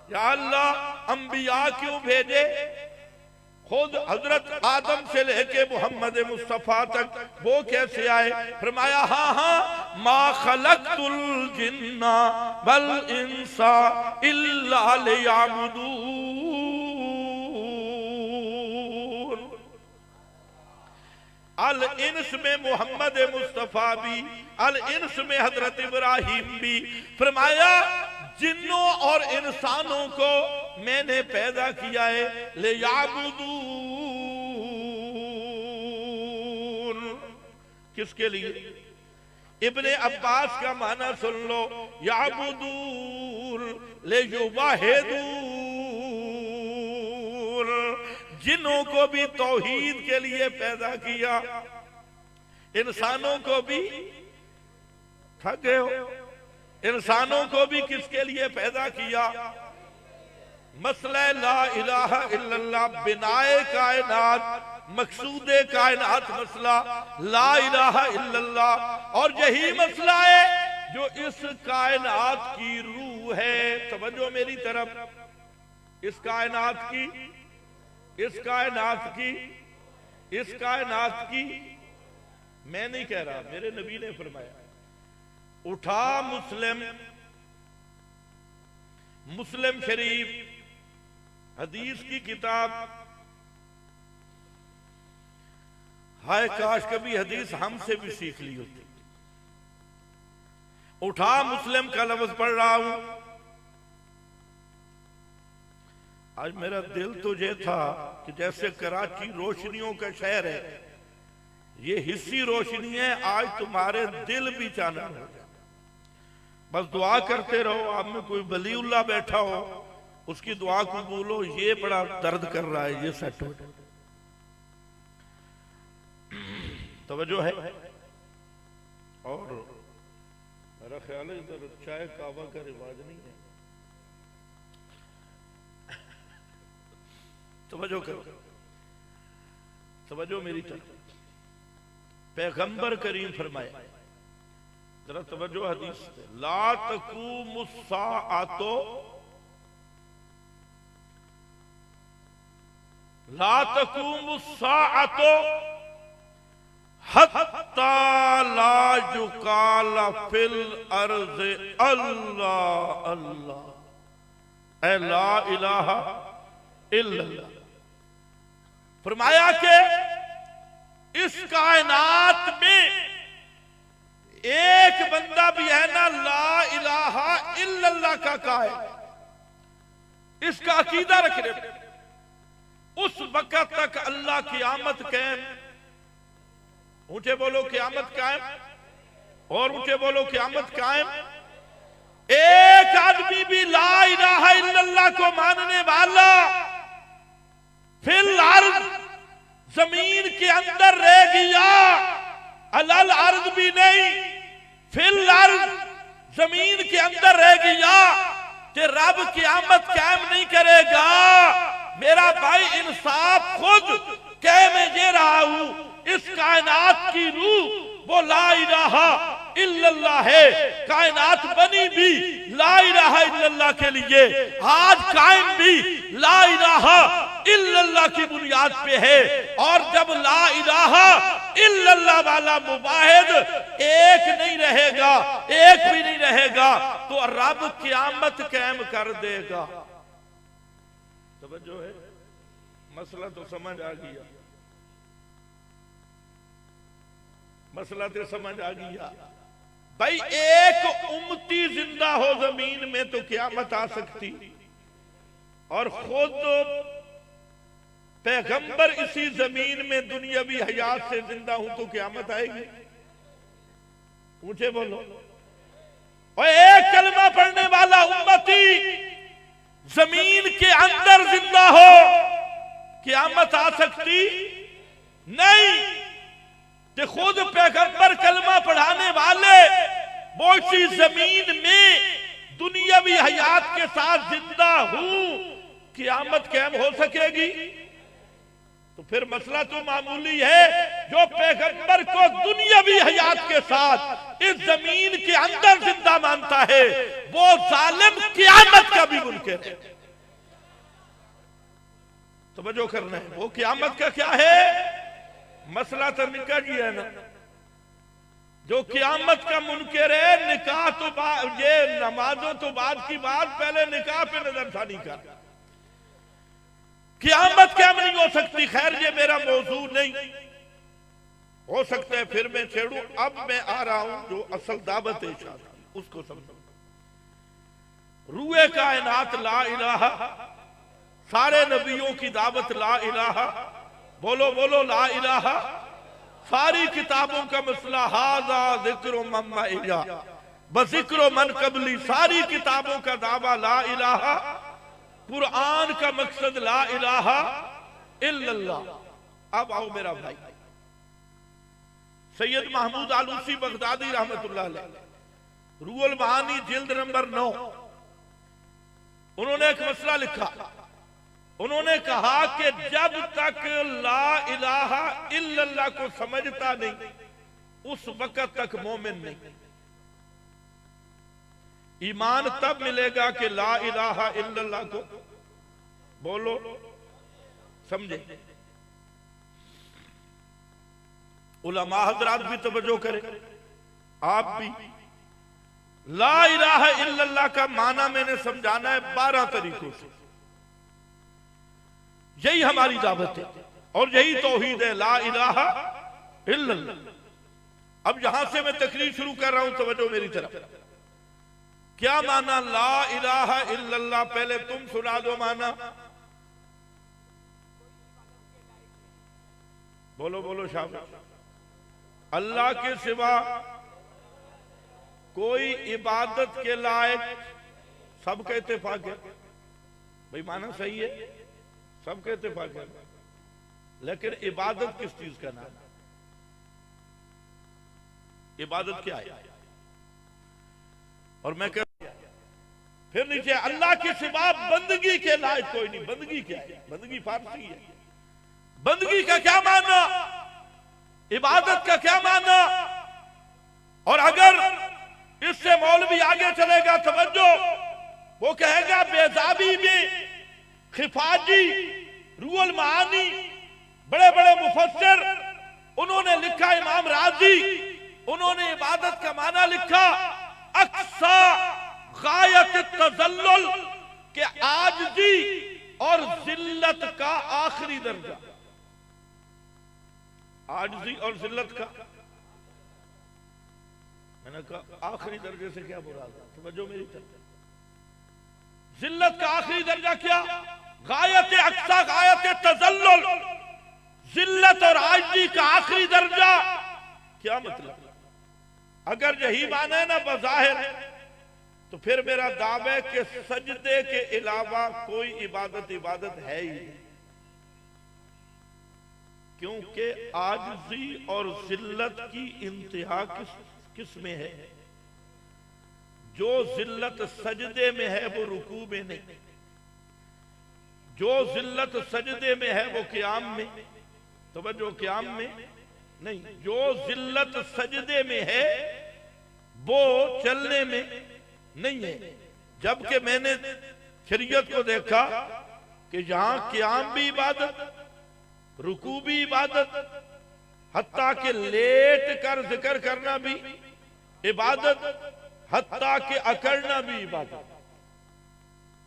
या अल्लाह, अंबिया क्यों भेजे? खुद हजरत आदम से लेके मोहम्मद मुस्तफा तक वो कैसे आए? फरमाया हाँ हाँ मा खलक़तुल जिन्ना वल इंसा इल्ला लियअबुदून। अल इंस में मोहम्मद मुस्तफा भी, अल इंस में हजरत इब्राहिम भी। फरमाया जिन्नों और इंसानों को मैंने पैदा किया है ले याबुदून। किसके लिए? इब्ने अब्बास का माना सुन लो, याबुदून ले युवाहिदून। जिन्नों को भी तौहीद के लिए पैदा किया, इंसानों को भी, थक गए हो, इंसानों को भी किसके लिए पैदा किया? मसला ला इलाहा इल्लल्लाह, बिनाए कायनात, मकसूदे कायनात मसला ला इलाहा इल्लल्लाह। और यही मसला है जो इस कायनात की रूह है। तवज्जो मेरी तरफ। इस कायनात की, इस कायनात की, इस कायनात की मैं नहीं कह रहा, मेरे नबी ने फरमाया। उठा मुस्लिम शरीफ हदीस की किताब। हाय काश कभी हदीस हमसे भी सीख ली होती। उठा मुस्लिम का लफ्ज पढ़ रहा हूं। आज मेरा दिल तो ये था कि जैसे कराची रोशनियों का शहर है, ये हिस्सी रोशनी है, आज तुम्हारे दिल भी चानन हो जाए। बस दुआ करते रहो। आप में कोई वलीउल्लाह बैठा हो, उसकी दुआ कबूल हो। ये बड़ा दर्द कर रहा है, ये सेट हो। तवज्जो है। और मेरा ख्याल है इधर चाय कावा का रिवाज नहीं है। तवज्जो करो, तवज्जो मेरी तरफ। पैगंबर करीम फरमाया, जरा तवज्जो हदीस, ला तक़ूमुस्साअतो, ला तक़ूमुस्साअतो हत्ता ला युकाल फिल अर्ज़ अल्लाह अल्लाह ऐ ला इलाहा इल्लल्लाह। फरमाया कि इस कायनात में एक बंदा भी है ना ला इलाहा इल्लल्लाह का कायल, इसका अकीदा रख रहे, उस वक्त तक अल्लाह क़यामत कायम, ऊंचे बोलो क़यामत कायम, और ऊंचे बोलो क़यामत कायम। एक आदमी भी ला इलाहा इल्लल्लाह को मानने वाला फिल अर्ज़ जमीन के अंदर रह गया, अलल अर्ज़ भी नहीं, फिल अर्ज़ जमीन के अंदर रह गया, कि रब क़यामत कायम नहीं करेगा। मेरा भाई इंसाफ खुद कह मैं दे रहा हूं, इस कायनात की रूह वो ला इलाहा इल्लल्लाह है। कायनात बनी भी ला इलाहा इल्लल्लाह के लिए, आज कायम भी ला इलाहा इल्लल्लाह की बुनियाद पे है। और जब ला इलाहा इल्लल्लाह वाला मुवाहिद एक नहीं रहेगा, एक भी नहीं रहेगा, तो रब क़यामत कायम कर देगा। तवज्जो है, मसला तो समझ आ गया, मसला तो समझ आ गया भाई। एक उम्मती जिंदा हो जमीन में तो क़यामत आ सकती, और खुद पैगंबर इसी जमीन में दुनियावी हयात से जिंदा हूं तो क़यामत आएगी। ऊंचे बोलो। और एक कलमा पढ़ने वाला उम्मती जमीन के अंदर जिंदा हो, क़यामत आ सकती नहीं। कि खुद पैगंबर कलमा पढ़ाने वाले वो इसी जमीन में दुनियावी हयात के साथ जिंदा हूं, क़यामत कायम हो सकेगी? तो फिर मसला तो मामूली है, जो पैगंबर को दुनियावी हयात के साथ इस जमीन के अंदर जिंदा मानता है, वो जालिम क़यामत का भी मुनकिर है। तवज्जो करना है, वो क़यामत का क्या है मसला तो निकाह जी है ना। जो क़यामत का मुनकिर है, निकाह तो ये नमाजों तो बाद की बात, पहले निकाह पे नजरसानी कर। क़यामत क्या नहीं हो सकती। खैर ये मेरा मौजू नहीं, हो सकता है फिर मैं छेड़ू। अब मैं आ रहा हूं जो असल दावत है शादी, उसको समझो। रूए कायनात ला इलाहा, सारे नबियों की दावत ला इलाहा, बोलो बोलो ला इलाहा। सारी किताबों का मसला हाजा जिक्र मम्मा इला बजिक्र मन कबली, सारी किताबों का दावा ला इलाहा। कुरान का मकसद ला इलाहा इल्लल्लाह। अब आओ मेरा भाई सैयद महमूद आलूसी बगदादी रहमतुल्लाह अलैह, रूहुल मानी जिल्द नंबर 9, उन्होंने एक मसला लिखा। उन्होंने कहा कि जब तक ला इलाहा इल्लल्लाह को समझता नहीं, उस वक्त तक मोमिन नहीं। ईमान तब मिलेगा कि ला इलाहा इल्लल्लाह को बोलो, समझे। उलमा हज़रात भी तवज्जो करें, आप भी। ला इलाहा इल्लल्लाह का माना मैंने समझाना है 12 तरीकों से। यही हमारी दावत है और यही तौहीद है, ला इलाहा इल्लल्लाह। अब यहां से मैं तकरीर शुरू कर रहा हूं, तवज्जो मेरी तरफ। क्या माना ला इलाहा इल्लल्लाह? पहले तुम सुना दो माना। बोलो बोलो शाबाश। अल्लाह के सिवा कोई इबादत के लायक, सबका इत्तेफाक है भाई, माना सही है, सबके इत्तेफाक है। लेकिन इबादत किस चीज का नाम? इबादत क्या है? और मैं कह फिर नीचे अल्लाह के सिवा बंदगी के लायक कोई नहीं। बंदगी क्या है? बंदगी फारसी है। बंदगी का क्या माना? इबादत का क्या माना? और अगर इससे मौलवी आगे चलेगा, तवज्जो, वो कहेगा बेजाबी में खिफाजी, रूहुल मानी, बड़े बड़े मुफस्सिर उन्होंने लिखा इमाम राजी, उन्होंने इबादत का माना लिखा अक्सा गायत तजल्लुल के आजिज़ी और जिल्लत का आखिरी दर्जा। आजिज़ी और जिल्लत का, मैंने कहा आखिरी दर्जे से क्या मुराद है? समझो मेरी तरफ। जिल्लत का आखिरी दर्जा क्या? गायत अक्सा गायत तजल्लुल, जिल्लत और आजिज़ी का आखिरी दर्जा। क्या मतलब? अगर यही माना है ना बज़ाहिर, तो फिर मेरा दावा है कि सजदे के अलावा कोई इबादत है ही नहीं, क्योंकि आजिज़ी और जिल्लत की इंतहा किस में है? जो जिल्लत सजदे में है वो रुकू में नहीं, जो जिल्लत सजदे में है वो क़ियाम में, तवज्जो, क़ियाम में नहीं, जो जिल्लत सजदे में है वो चलने में नहीं है। जबकि मैंने शरीयत को देखा कि यहां क़ियाम भी इबादत, रुकू भी इबादत, हत्ता के लेट कर जिक्र करना भी इबादत, हत्ता के अकड़ना भी इबादत,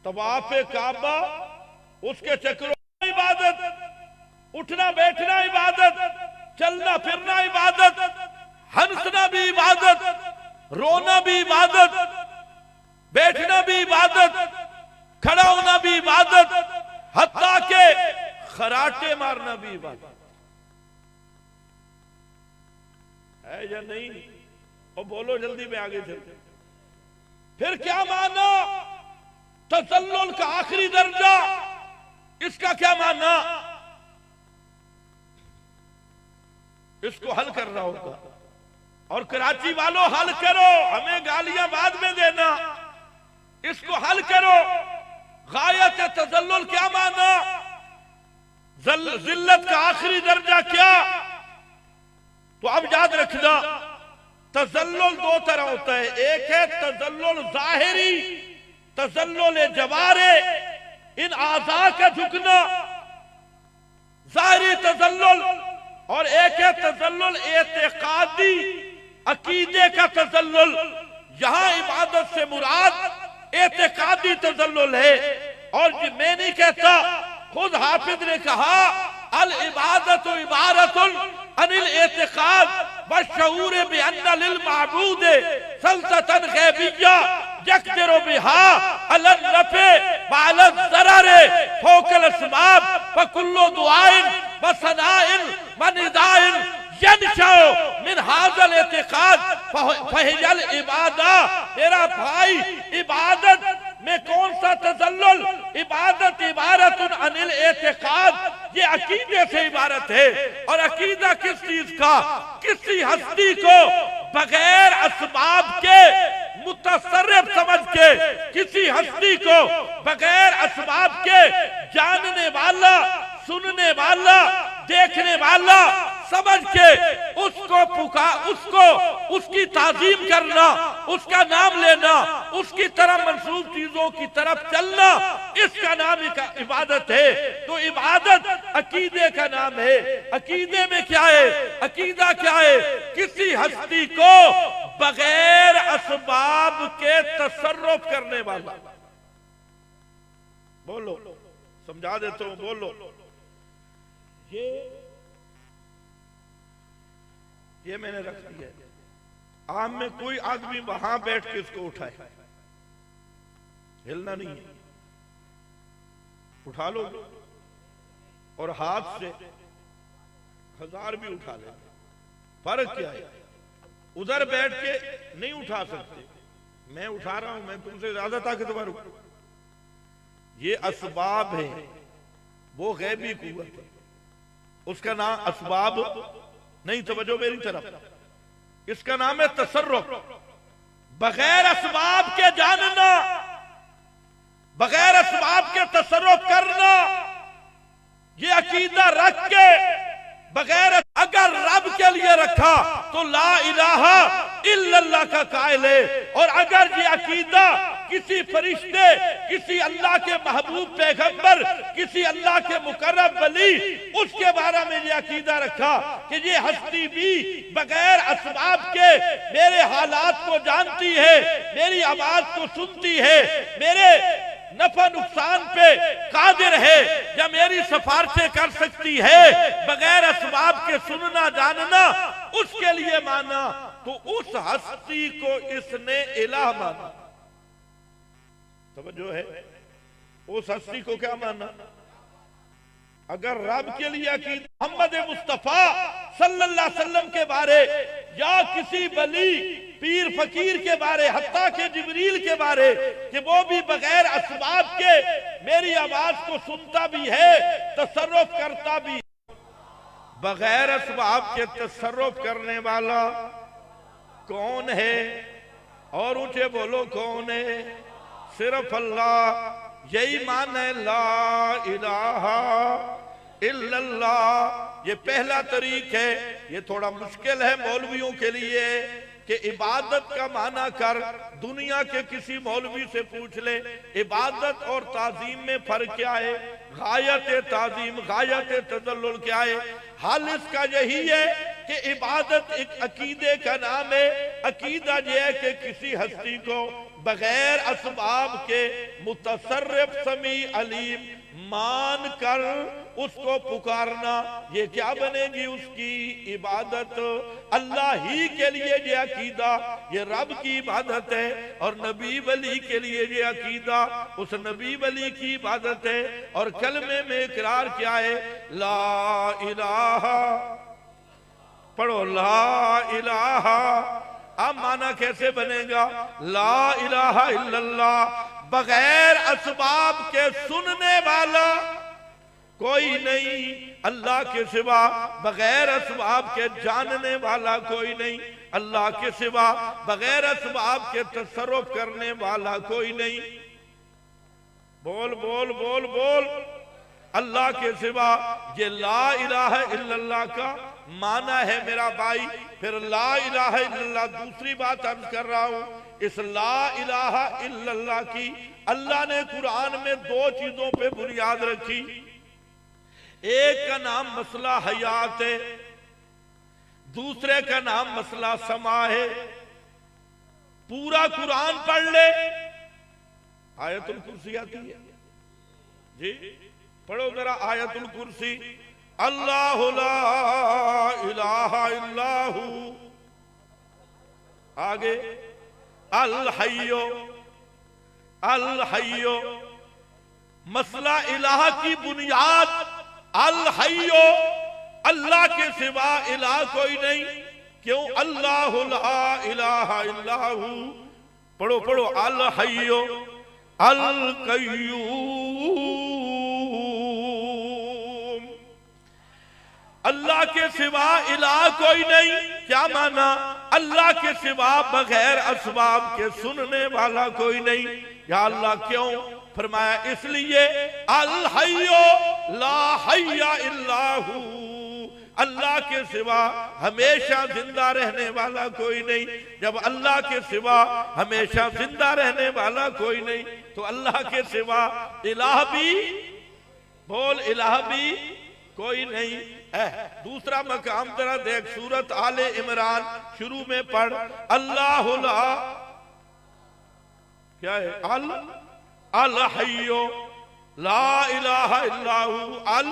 तवाफ काबा उसके चक्रों में इबादत, उठना बैठना इबादत, चलना फिरना इबादत, हंसना भी इबादत, रोना भी इबादत, बैठना भी इबादत, खड़ा होना भी इबादत, हत्ता के खराटे मारना भी इबादत है या नहीं? और बोलो जल्दी में आगे चलते। फिर क्या माना तसल्लुल का आखिरी दर्जा, इसका क्या माना? इसको हल करना होगा। और कराची वालों हल करो, हमें गालियां बाद में देना, इसको हल करो। गायत तसल्लुल क्या माना? जिल्लत का आखिरी दर्जा क्या? तो अब याद रखना, तसल्लुल दो तरह होता है। एक है तसल्लुल ज़ाहिरी, तसल्लुल जवारे, इन आज़ा का झुकना, ज़ाहिरी तसल्लुल, और एक है तसल्लुल एतिक़ादी, अकीदे का तसल्लुल। यहां इबादत से मुराद एतिक़ादी तसल्लुल है। और मैं नहीं कहता, खुद हाफिज ने कहा अल इबादत इबारतुन अनिल एतिक़ाद व शऊर बिअन्ना लिल माबूद सल्ततन गैबिय्या यक़दिरु बिहा अलल नफ़े व अलल ज़ररे फ़ौक़ल अस्बाब व कुल्लु दुआइन व सनाइन व निदाइन यनशअ मिन हाज़ल एतिक़ाद फ़हियल इबादा। मेरा भाई, इबादत में कौन सा तसल्लुल? इबादत इबारतुन अनिल एतिक़ाद, ये अकीदे से इबारत है। और अकीदा किस चीज का? किसी हस्ती को बगैर असबाब के मुतसर्रिफ समझ के, किसी हस्ती को बगैर असबाब के जानने वाला, सुनने वाला, देखने वाला समझ के उसको उसकी ताजीम करना, उसका नाम लेना, उसकी तरफ मंसूब चीजों की तरफ चलना, इसका नाम इबादत है। तो इबादत अकीदे का नाम है। अकीदे में क्या है? अकीदा क्या है? किसी हस्ती को बगैर असबाब के तसर्रुफ करने वाला। बोलो, समझा देता हूं, बोलो। ये मैंने रख दिया है। आम में कोई आदमी वहां बैठ के इसको उठाए, हिलना नहीं है, उठा लो और हाथ से 1000 भी उठा ले। फर्क क्या है? उधर बैठ के नहीं उठा सकते, मैं उठा रहा हूं, मैं तुमसे ज्यादा ताकतवर हूं। ये असबाब है, वो गैबी कुव्वत है, उसका नाम असबाब नहीं। तवज्जो मेरी तरफ। इसका नाम है तसर्रुफ। बगैर असबाब के जानना, बगैर असबाब के तसर्रुफ करना, ये अकीदा रख के बगैर, अगर रब के लिए रखा तो ला इलाहा इल्लल्लाह का कायल है। और अगर ये अकीदा किसी फरिश्ते, किसी अल्लाह के महबूब पैगंबर, किसी अल्लाह के मुकर्रम वली, उसके बारे में ये अकीदा रखा कि ये हस्ती भी बगैर असबाब के मेरे हालात को जानती है, मेरी आवाज को सुनती है, मेरे नफा नुकसान पे कादिर है, या मेरी सिफारिशें कर सकती है, बगैर असबाब के सुनना जानना उसके लिए माना। तो उस हस्ती को इसने इलाह माना। समझो है, उस हस्ती को क्या माना? अगर रब के लिए अकीदा मोहम्मद मुस्तफा सल्लल्लाहु अलैहि वसल्लम के बारे या किसी वली पीर फकीर के बारे, हत्ता के जिब्रील के बारे, कि वो भी बगैर असबाब के मेरी आवाज को सुनता भी है, तसर्रुफ करता भी। बगैर असबाब के तसर्रुफ करने वाला कौन है? और ऊंचे बोलो कौन है? सिर्फ अल्लाह। यही माने ला इलाहा इल्लल्लाह। ये पहला तरीक है। ये थोड़ा मुश्किल है मौलवियों के लिए कि इबादत का माना कर। दुनिया के किसी मौलवी से पूछ ले इबादत और ताजीम में फर्क क्या है, गायत ताजीम गायत तजल्लुल क्या है। हाल इसका यही है कि इबादत एक अकीदे का नाम है। अकीदा यह है कि किसी हस्ती को बगैर असबाब के मुतसर्रिफ समी अलीम मान कर उसको पुकारना, ये क्या बनेगी? उसकी इबादत। अल्लाह ही के लिए ये अकीदा, ये रब की इबादत है। और नबी वली के लिए ये अकीदा उस नबी वली की इबादत है। और कलमे में इकरार क्या है? ला इलाहा। पढ़ो ला इलाहा। अब माना कैसे बनेगा? ला इलाहा इल्लल्लाह। बगैर असबाब के सुनने वाला कोई नहीं अल्लाह के सिवा, बगैर असबाब के जानने वाला कोई नहीं अल्लाह के सिवा, बगैर असबाब के तसर्रुफ करने वाला कोई नहीं। बोल बोल बोल बोल। अल्लाह के सिवा। ये ला इलाहा इल्लल्लाह का माना है मेरा भाई। फिर ला इलाहा इल्लल्लाह दूसरी बात अर्ज कर रहा हूं। इस ला इलाहा इल्लल्लाह की अल्लाह ने कुरान में दो चीजों पे बुनियाद रखी। एक का नाम मसला हयात है, दूसरे का नाम मसला समा है। पूरा कुरान पढ़ ले, आयतुल कुर्सी आती है जी, पढ़ो जरा आयतुल कुर्सी। अल्लाहु ला इलाहा इल्लाहु, आगे अल हय्यो अल हय्यो। मसला इलाह की बुनियाद अल हय्यो, अल्लाह के सिवा इलाह कोई नहीं। क्यों? अल्लाहु ला इलाहा इल्लाहु। पढ़ो पढ़ो अल हय्यो अल कय्यूम। अल्लाह के सिवा इलाह कोई नहीं। क्या माना? अल्लाह के सिवा बगैर असबाब के सुनने वाला कोई नहीं। या अल्लाह क्यों? फरमाया इसलिए अल हय्यो ला हय्या इल्लाहु। अल्लाह के सिवा हमेशा जिंदा रहने वाला कोई नहीं। जब अल्लाह के सिवा हमेशा जिंदा रहने वाला कोई नहीं तो अल्लाह के सिवा इलाह भी, बोल इलाह भी कोई नहीं। दूसरा मकाम जरा देख, सूरत आले इमरान शुरू में पढ़। अल्लाहु ला क्या है? अल अल हय्यो ला इलाहा इल्लाहु अल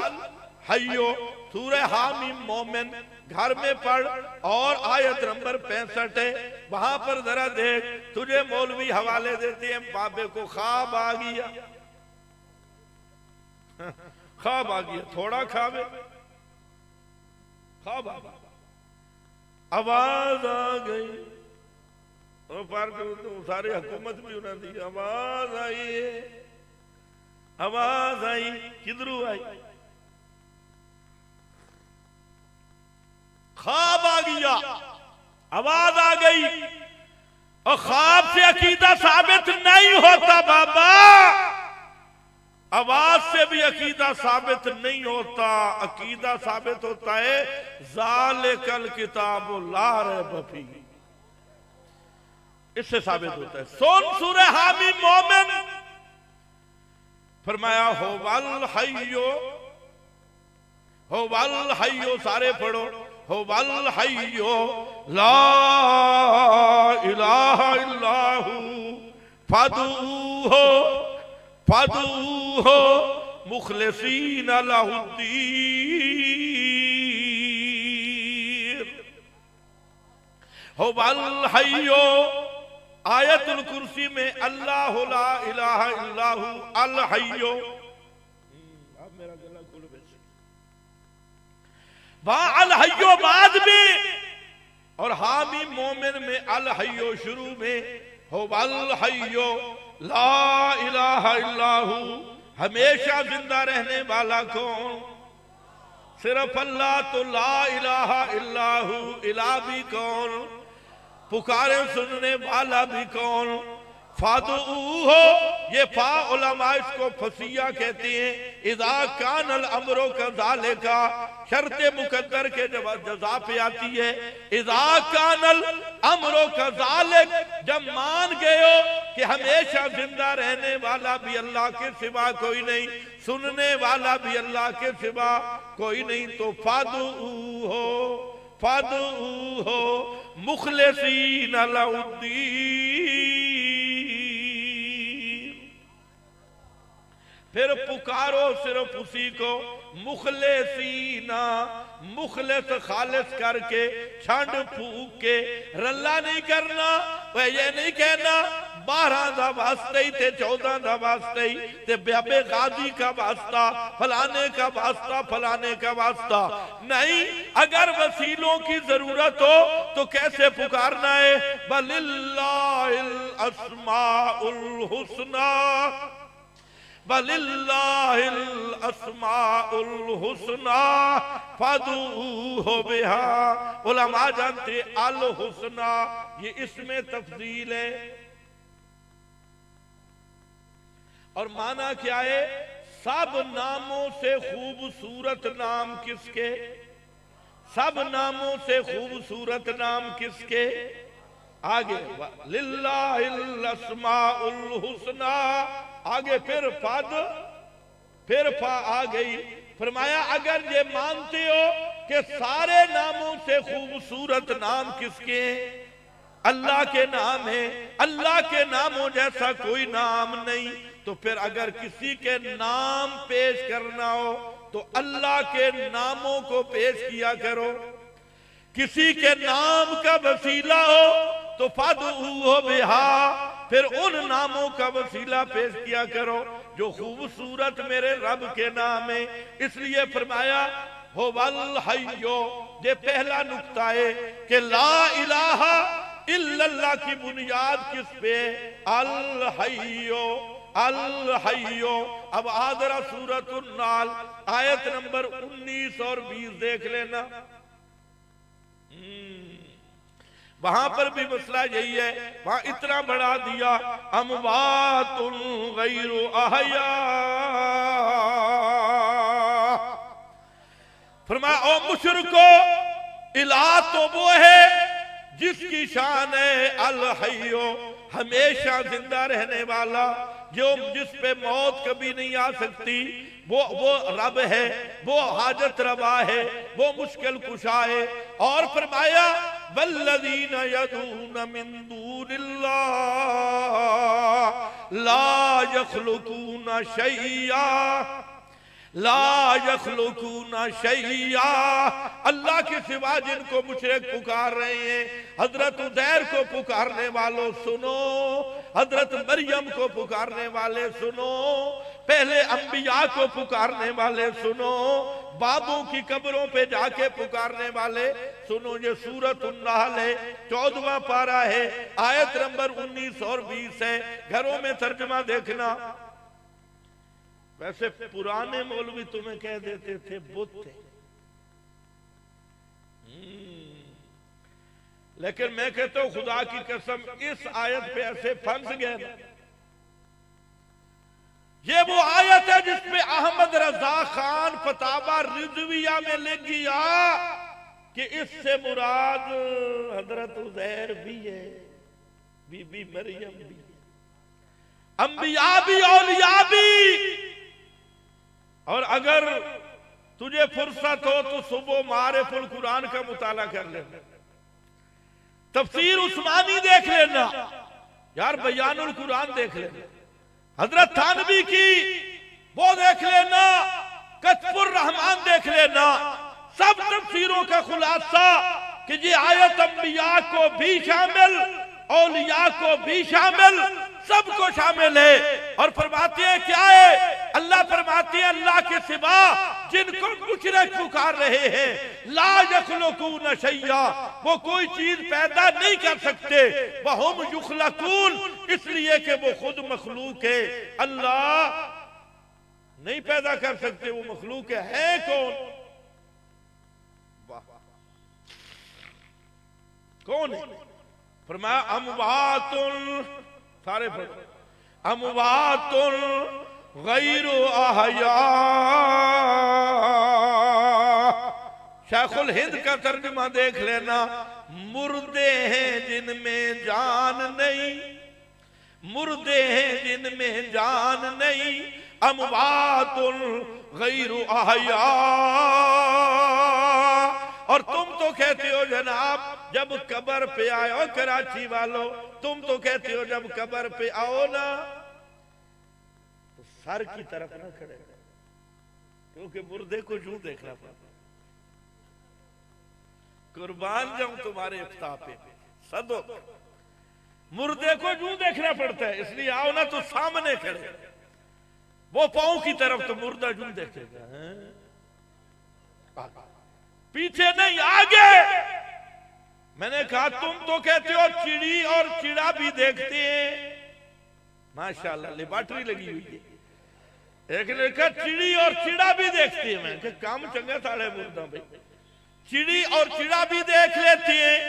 हय्यो। सूरह हामीम मोमिन घर में पढ़ और आयत नंबर 65 है, वहां पर जरा देख। तुझे मौलवी हवाले देते हैं बाबे को ख्वाब आ गया, ख्वाब आ गया, थोड़ा खावे ख्वाब आ गया, आवाज आ गई और पार करो तो सारे हुकूमत भी उन्हें दी। आवाज आई है, आवाज आई, किधरू आई? ख्वाब आ गया, आवाज आ गई। और ख्वाब से अकीदा साबित नहीं होता बाबा, आवाज से भी अकीदा साबित नहीं होता। अकीदा साबित होता है ज़ालिकल किताबु ला रैब फीह। इससे साबित होता है। सोन सूरह हामी मोमिन फरमाया हो वल हय्यो, सारे पढ़ो, हो वल हय्यो ला इलाहा इल्लाहु फदूहो मुखलिसीन लहुद्दीन। हो वल हय्यो, आयतुल कुर्सी में अल्लाह ला इलाहा इल्लाहु अल हय्यो, अब मेरा गला खुल वैसे वहां अल हय्यो बाद में और हामी मोमिन में अल हय्यो शुरू में। हो वल हय्यो ला इलाहा इल्लाहु, हमेशा जिंदा रहने वाला कौन? सिर्फ अल्लाह। तो ला इलाहा इल्लाहु, इला भी कौन? पुकारे सुनने वाला भी कौन? फादूहो, ये फा उलमा इसको फसिया कहते हैं। इदा कानल अमरो का जाले का, शर्ते मुकद्दर के जजा पे आती है। इदा कानल अमरो का जाले, जब मान गए हो कि हमेशा जिंदा रहने वाला भी अल्लाह के सिवा कोई नहीं, सुनने वाला भी अल्लाह के सिवा कोई नहीं, तो फादूहो मुखलिसीन लहुद्दीन। फिर पुकारो सिर्फ उसी को, मुखलिसीना, मुखलिस खालिस करके, छंड फूक के, रल्ला नहीं करना। वह ये नहीं कहना 12 का वास्ते ही थे, 14 का वास्ते ही ते, बेबे गाजी का वास्ता, फलाने का वास्ता, फलाने का वास्ता नहीं। अगर वसीलों की जरूरत हो तो कैसे पुकारना है? बलिल्लाहिल अस्माउल हुस्ना, बलिल्लाहिल अस्माउल हुस्ना फदूहो बिहा। उलमा जानते अल हुस्ना ये इसमें तफजील है और माना क्या है? सब नामों से खूबसूरत नाम किसके? सब नामों से खूबसूरत नाम किसके? आगे लिल्लाहिल अस्माउल हुस्ना, आगे फिर फा आ गई। फरमाया अगर ये मानते हो कि सारे नामों से खूबसूरत नाम किसके हैं? अल्लाह के नाम है, अल्लाह के नामों जैसा कोई नाम नहीं, तो फिर अगर किसी के नाम पेश करना हो तो अल्लाह के नामों को पेश किया करो। किसी के नाम का वसीला हो तो फदूहो बिहा, फिर उन नामों का वसीला पेश किया करो जो खूबसूरत मेरे रब के नाम है। इसलिए फरमाया हो वल हय्यो, ये पहला नुक्ता है कि ला इलाहा इल्लल्लाह की बुनियाद किस पे? अल हय्यो, अल हय्यो। अब आदरा सूरतुन नाल आयत नंबर 19 और 20 देख लेना। वहां पर भी मसला यही है, वहां इतना बढ़ा दिया अमवातुन गैरु अहया। फरमाया ओ मुशरिको, इलाह तो वो है जिसकी शान है अल हय्यो, हमेशा जिंदा रहने वाला, जो जिस पे मौत कभी नहीं आ सकती। वो रब है, वो हाजत रवा है, वो मुश्किल कुशा है। और फरमाया वल्लज़ीना यदूना मिन दूनिल्लाह ला यख्लुकूना शैया, ला यख्लुकूना शैया। अल्लाह के सिवा जिनको मुशरिक पुकार रहे हैं, हजरत उज़ैर को पुकारने वालों सुनो, हजरत मरियम को पुकारने वाले सुनो, पहले अंबिया को पुकारने वाले सुनो, बाबों की कब्रों पे जाके पुकारने वाले सुनो। ये सूरतुन नहल है, 14वां पारा है, आयत नंबर 19 और 20 है। घरों में तर्जुमा देखना। वैसे पुराने मौलवी तुम्हें कह देते थे बुत थे, लेकिन मैं कहता हूं खुदा की कसम इस आयत पे ऐसे फंस गए ना। ये वो आयत है जिसपे अहमद रजा खान फतावा रिजविया में लिख गया कि इससे मुराद हजरत उज़ैर भी है। बीबी मरियम भी, अंबिया भी, औलिया भी। और अगर तुझे फुर्सत हो तो सुबह मारिफुल कुरान का मुताला कर लेना, तफसीर उस्मानी देख लेना यार, बयानुल कुरान देख लेना, हजरत थानवी की वो देख लेना, कश्फुर रहमान देख लेना। सब तफसीरों का खुलासा कि ये आयत अंबिया को भी शामिल, औलिया को भी शामिल, सबको शामिल है। और फरमाते हैं क्या है, अल्लाह फरमाते हैं अल्लाह के सिवा जिनको मुशरिक पुकार रहे हैं, ला यखलुकून शैया, वो कोई चीज पैदा नहीं कर सकते, वहुम युखलकून, इसलिए कि वो खुद मखलूक है। अल्लाह नहीं पैदा कर सकते, वो मखलूक है कौन? कौन है? फरमाया अमवातुन, सारे पढ़ो, अमवातुन गैरु अहया। शेखुल हिंद का तर्जुमा देख लेना, मुर्दे हैं जिनमें जान नहीं, मुर्दे हैं जिनमें जान नहीं, अमवातुन गैरु अहया। और तुम तो कहते हो जनाब जब कब्र पे आए, कराची वालों तुम तो कहते हो जब कब्र पे आओ ना तो सर की तरफ ना खड़े, क्योंकि मुर्दे को यूं देखना पड़ता। कुर्बान जाऊं तुम्हारे इफ्ताह पे सदो, मुर्दे को यूं देखना पड़ता है, इसलिए आओ ना तो सामने खड़े, वो पांव की तरफ तो मुर्दा यूं देखेगा, पीछे नहीं आगे। मैंने कहा तुम तो कहते हो चिड़ी और चिड़ा भी देखते हैं, माशाल्लाह लेबॉर्टरी लगी हुई है। एक ने कहा चिड़ी और चिड़ा भी देखते हैं, मैं काम चंगा साले मुर्दा भाई, चिड़ी और चिड़ा भी देख लेते हैं,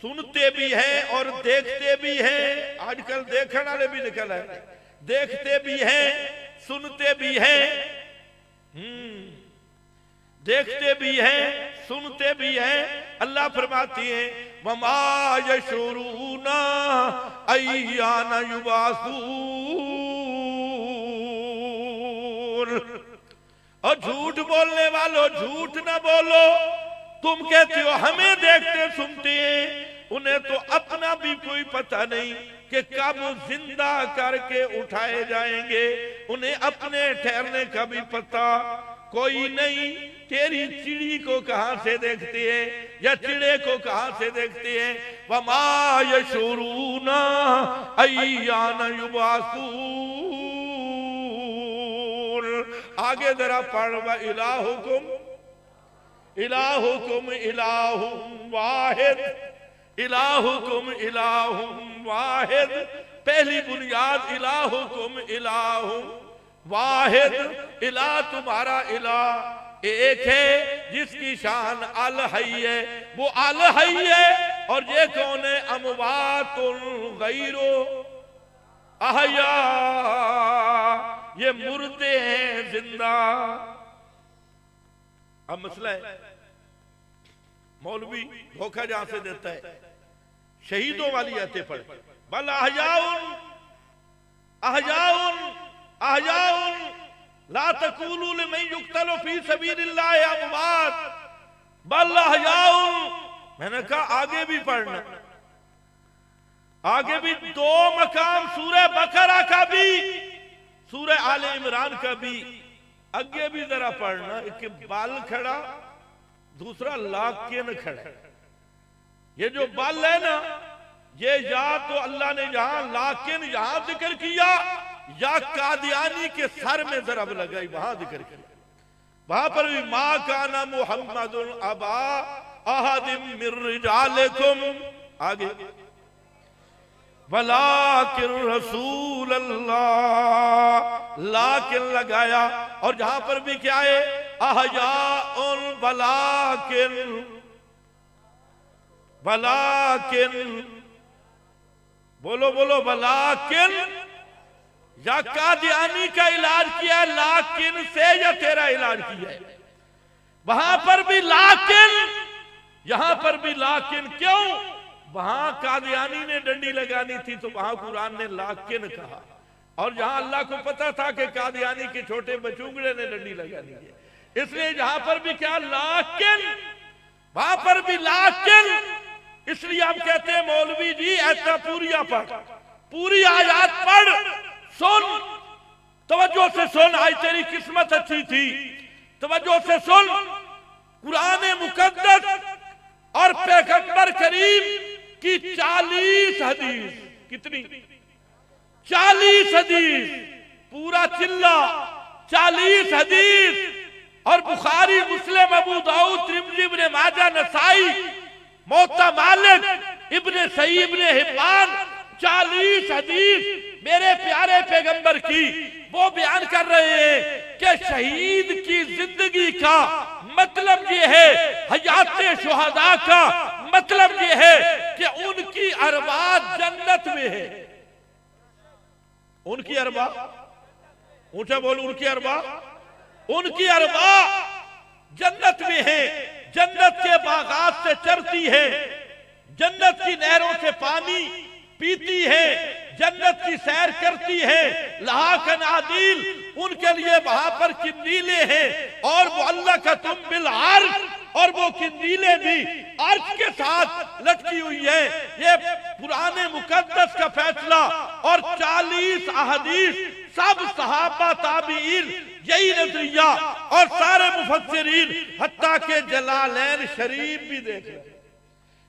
सुनते भी हैं और देखते भी हैं। आजकल देखने वाले भी निकल है, देखते भी हैं सुनते भी हैं, देखते भी हैं सुनते भी हैं। अल्लाह फरमाती है वमा यशुरूना अय्याना युबासून। और झूठ बोलने वालों झूठ ना बोलो, तुम कहते हो हमें देखते सुनते हैं, उन्हें तो अपना भी कोई पता नहीं कि कब जिंदा करके उठाए जाएंगे, उन्हें अपने ठहरने का भी पता कोई नहीं। तेरी चिड़ी को कहां से देखते हैं या चिड़े को कहां से देखते हैं? वमा यशुरूना अय्याना युबासून। आगे जरा पढ़, व इलाहुकुम इलाहुकुम इलाहुम वाहिद, इलाहुकुम इलाहुम वाहिद। पहली बुनियाद इलाहुकुम इलाहुम वाहिद, इला तुम्हारा इला एक है जिसकी शान अल हई है, वो अल हई है। और ये कौन है? अमवातुल गैरो अहया, ये मुर्दे हैं जिंदा। अब मसला है मौलवी धोखा जहां से देता है, शहीदों वाली आते पढ़, बल अहयाउन अहयाउन अहयाउन ला तकूलू लिमन युक्तलु फी सबीलिल्लाह अमवात बल अहयाउन। मैंने कहा आगे भी पढ़ना, आगे भी दो मकाम सूरह बकरा का भी सूरह आले इमरान का भी, आगे भी जरा पढ़ना। एक बाल खड़ा, दूसरा लाकिन खड़ा। ये जो बाल है ना, ये या तो अल्लाह ने यहां लाकिन यहां जिक्र किया या कादियानी के सर में जरब लगाई वहां जिक्र किया। वहां पर भी मां काना मुहम्मदुन अबा अहदिम मिर रिजालिकुम, आगे वलाकिन रसूल अल्लाह, लाकिन लगाया। और जहां पर भी क्या है? अहयाउन वलाकिन वलाकिन, बोलो बोलो वलाकिन। या कादियानी का इलाज किया है लाकिन से, या तेरा इलाज किया है? वहां पर भी लाकिन, यहां पर भी लाकिन। क्यों? वहां कादियानी ने डंडी लगानी थी तो वहां कुरान ने लाकिन कहा, और जहां अल्लाह को पता था कि कादियानी के छोटे बचूंगड़े ने डंडी लगानी है, इसलिए जहां पर भी क्या लाकिन, वहां पर भी लाकिन। इसलिए हम कहते हैं मौलवी जी ऐसा पूरिया पढ़, पूरी आयत पढ़, सुन, तवज्जो से सुन, आज तेरी किस्मत अच्छी थी, तवज्जो से सुन। कुरान मुकद्दस और पैगंबर करीम की 40 हदीस, कितनी? 40 हदीस, पूरा चिल्ला 40 हदीस। और बुखारी, मुस्लिम, अबू दाऊद, तिरमिज़ी, इब्ने माजा, नसाई, मोत्ता मालिक, इब्ने सही, इब्ने हिब्बान, 40 हदीस मेरे प्यारे पैगंबर की वो बयान कर रहे हैं कि शहीद की जिंदगी का मतलब ये है, हयाते शुहदा का मतलब ये है कि उनकी अरवाह जन्नत में है। उनकी अरवाह, ऊंचा बोल, उनकी अरवाह, उनकी अरवाह जन्नत में है, जन्नत के बागात से चरती है, जन्नत की नहरों से पानी पीती है, जन्नत की सैर करती है। लहाकन आदिल, उनके लिए वहां पर किंदीले हैं, और वो अल्लाह का तुम बिल अर्श, और वो किंदीले भी अर्श के साथ लटकी हुई है। ये पुराने मुकद्दस का फैसला। और 40 अहदीस, सब सहाबा ताबीईन यही नजरिया, और सारे मुफस्सिरीन, हत्ता के जलालैन शरीफ भी देख ले,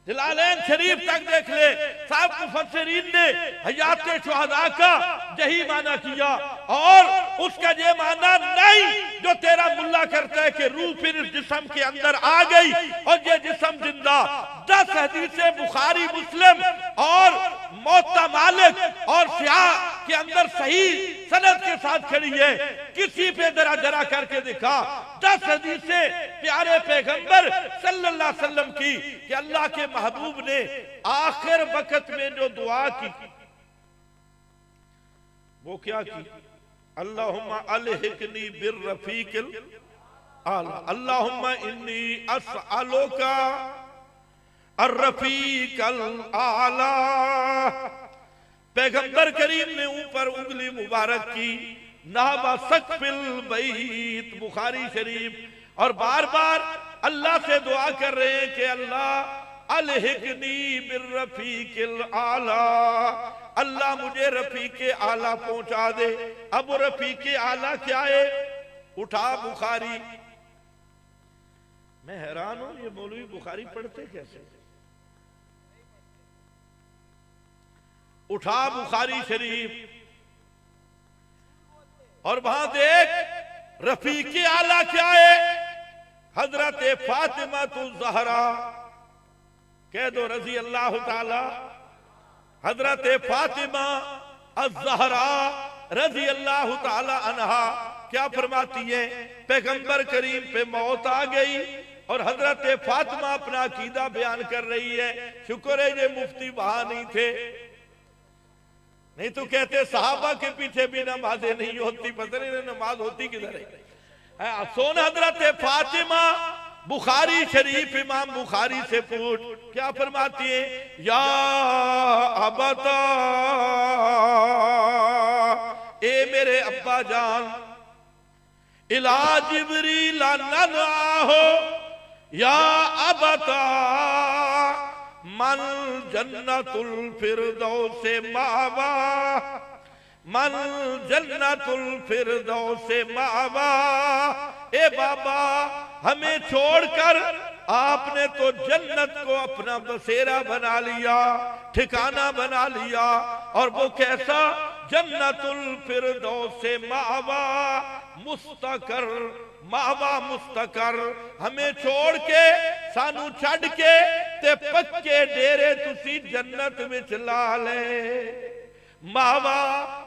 जलालैन शरीफ तक देख ले, सब मुफस्सिरीन ने हयाते शुहदा का यही माना किया। और उसका ये माना नहीं जो तेरा मुल्ला करता है कि रूह फिर इस जिस्म के अंदर आ गई और ये जिस्म जिंदा। 10 हदीसें बुखारी, मुस्लिम और मोत्ता मालिक और सियाह के अंदर सही सनद के साथ खड़ी है। किसी पे जरा जरा करके दिखा 10 हदीसें प्यारे पैगंबर सल्लल्लाहु अलैहि वसल्लम की कि अल्लाह के महबूब ने आखिर वक्त में जो दुआ की वो क्या की? अल्लाहुम्मा अलहिकनी बिर्रफीकिल आला, अल्लाहुम्मा इन्नी अस्अलुका अर्रफीकल आला। पैगंबर करीम ने ऊपर उंगली मुबारक की, नाबा सकफिल बैत, बुखारी शरीफ, और बार बार अल्लाह से दुआ कर रहे हैं कि अल्लाह अलहिकनी बिर्रफीकिल आला, अल्लाह मुझे रफीके आला पहुंचा दे। अब वो रफीके आला क्या है? उठा बुखारी। मैं हैरान हूं, ये मौलवी बुखारी पढ़ते कैसे? उठा बुखारी शरीफ और वहां देख रफीके आला क्या है? हजरत फातिमा तु ज़हरा, कह दो रजी अल्लाह ताला। हजरत फातिमा अज़्ज़हरा रजी अल्लाह ताला अन्हा क्या फरमाती है? पैगंबर करीम पे मौत आ गई और हजरत फातिमा अपना अकीदा बयान कर रही है। शुक्र है ये मुफ्ती वहां नहीं थे, नहीं तो कहते सहाबा के पीछे भी नमाजें नहीं होती, पता नहीं नमाज होती किधर है। सोन हजरत फातिमा, बुखारी शरीफ, इमाम बुखारी से पूछ, क्या फरमाती है? या अबता, ए मेरे अब्बा जान, इला जिब्रील न हो, या अबता मन जन्नतुल फिरदौस मावा, मन जन्नतुल फिरदौस मावा। ए बाबा, हमें छोड़कर आपने तो जन्नत को अपना बसेरा बना लिया, ठिकाना बना लिया। और वो कैसा? जन्नतुल फिरदौस मावा मुस्तकर, मावा मुस्तकर। हमें छोड़ के, सानू छड़ के ते पक्के डेरे तुसी जन्नत में चला ले, मावा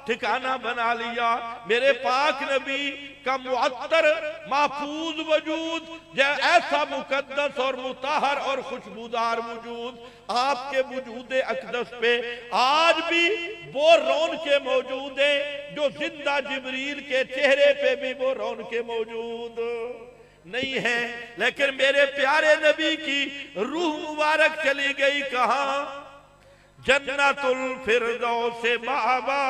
ठिकाना बना लिया। मेरे पाक नबी का मुअत्तर महफूज वजूद, ऐसा मुकद्दस और मुताहर और खुशबूदार वजूद, आपके वजूद अक़दस पे आज भी वो रौनकें मौजूद हैं जो जिंदा जिब्रील के चेहरे पे भी वो रौनकें मौजूद नहीं है। लेकिन मेरे प्यारे नबी की रूह मुबारक चली गई कहां? जन्नतुल फिरदौस बाबा।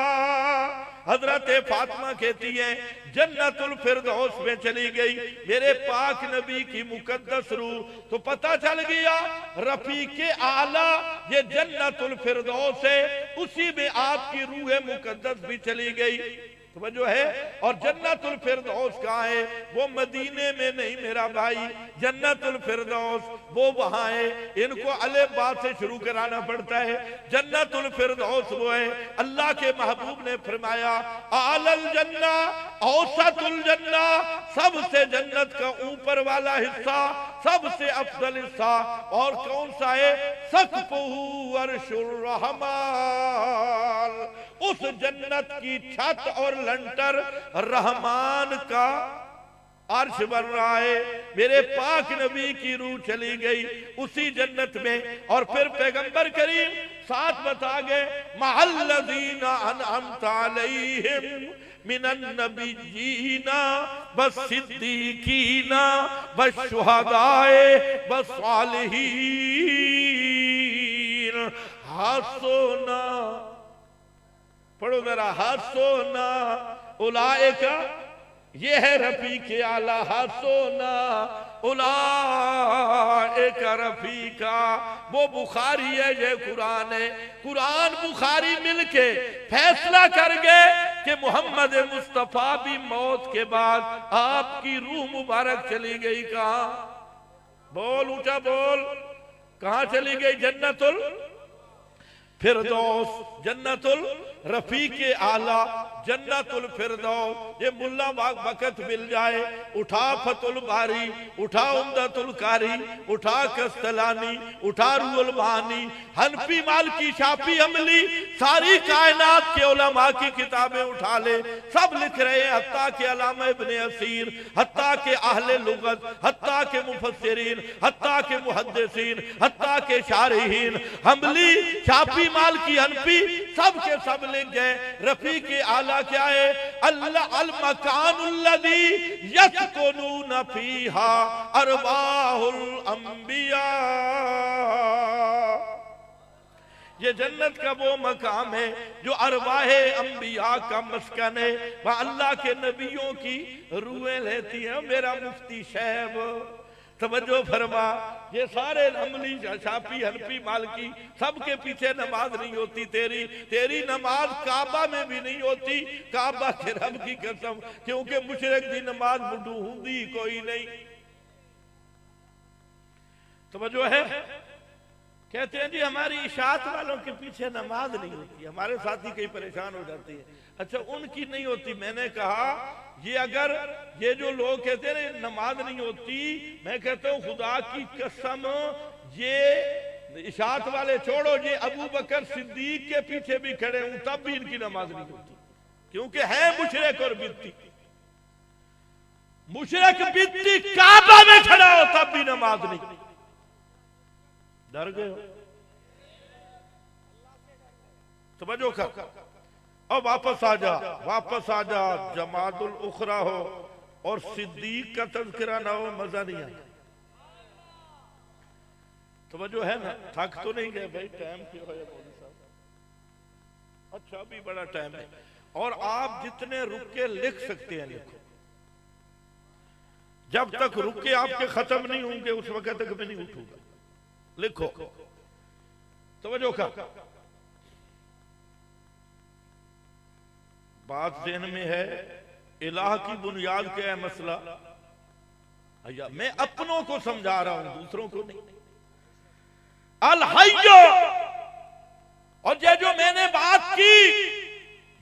हजरत फातिमा कहती है जन्नतुल फिरदौस में चली गई मेरे पाक नबी की मुकद्दस रूह, तो पता चल गया रफीके आला ये जन्नतुल फिरदौस है, उसी में आपकी रूह मुकद्दस भी चली गई। तो जो है और जन्नतुल फिरदौस कहाँ है? वो मदीने में नहीं मेरा भाई, जन्नतुल फिरदौस वो वहां है। इनको अले बात से शुरू कराना पड़ता है। जन्नतुल फिरदौस वो है, अल्लाह के महबूब ने फरमाया आलल जन्ना औसतुल जन्ना, सबसे जन्नत का ऊपर वाला हिस्सा, सबसे अफजल हिस्सा और कौन सा है? सक़्फ़ुहु अर्शुर रहमान, उस जन्नत की छत और लंटर रहमान का अर्श बन रहा है। मेरे पाक नबी की रूह चली गई उसी जन्नत में। और फिर पैगंबर करीम साथ बता गए महल्लज़ीना अनअमता अलैहिम मिनन नबिय्यीना वस्सिद्दीकीना वश्शुहदाए वस्सालिहीन। हासोना पढ़ो जरा, हासोना उलाइका, ये है रफीके आला, हासोना उलाइका रफीका। वो बुखारी है, ये कुरान है। कुरान बुखारी मिलके फैसला कर गए कि मोहम्मद मुस्तफा भी मौत के बाद आपकी रूह मुबारक चली गई कहां? बोल ऊंचा बोल, कहां चली गई? जन्नतुल फिरदौस, जन्नतुल रफीके आला, जन्नतुल फिरदौस। ये मुल्ला वक्त मिल जाए, उठा फतुल बारी, उठा उम्दतुल कारी, उठा कस्तलानी, उठा रूहुल मानी, हनफी मालकी शाफी अमली, सारी कायनात के उलमा की किताबें उठा ले, सब लिख रहे हैं। हत्ता के अल्लामा इब्ने असीर, हत्ता के अहले लुगत, हत्ता के मुफस्सिरीन, हत्ता के मुहद्दिसीन, हत्ता के शारिहीन, हमली शाफी मालकी हनफी सब के सब लिख गए रफीके आला क्या है? अल्लाह अल मकानुल्लज़ी यस्कुनून फीहा अरवाहुल अंबिया। ये जन्नत का वो मकाम है जो अरवाहे अंबिया का मस्कन है, वह अल्लाह के नबियों की रूहें लेती है। मेरा मुफ्ती शैब तवज्जो फरमा, ये सारे अमली शाफी हनफी मालकी सबके पीछे नमाज नहीं होती। तेरी नमाज काबा में भी नहीं होती, काबा के रब की कसम, क्योंकि मुशरिक दी नमाज मुडू हुंदी कोई नहीं। तवज्जो है? कहते हैं जी हमारी इशाअत वालों के पीछे नमाज नहीं होती, हमारे साथी कई परेशान हो जाती है। अच्छा उनकी नहीं होती। मैंने कहा ये अगर ये जो लोग कहते हैं नमाज नहीं होती, मैं कहता हूं खुदा की कसम ये इशाअत वाले छोड़ो, ये अबू बकर सिद्दीक के पीछे भी खड़े हूं तब भी इनकी नमाज नहीं होती, क्योंकि है मुशरिक और बिद्ती। मुशरिक बिद्ती काबा में खड़ा हो तब भी नमाज नहीं। डर गए हो? समझो कर और वापस आ जा, वापस आ जा। जमातुल उखरा हो और सिद्दीक का तज़किरा ना हो, मजा नहीं आता। समझो है ना? थक तो नहीं गए भाई? टाइम क्यों है मौलवी साहब? अच्छा अभी बड़ा टाइम है और आप जितने रुक के लिख सकते हैं लिखो। जब तक रुक के आपके खत्म नहीं होंगे उस वक्त तक मैं नहीं उठूंगा। लिखो। तवज्जो का बात ज़हन में है। इलाह की बुनियाद क्या है? मसला अय्या मैं अपनों को समझा रहा हूं, दूसरों को नहीं। अल हय्यो, और ये जो मैंने बात की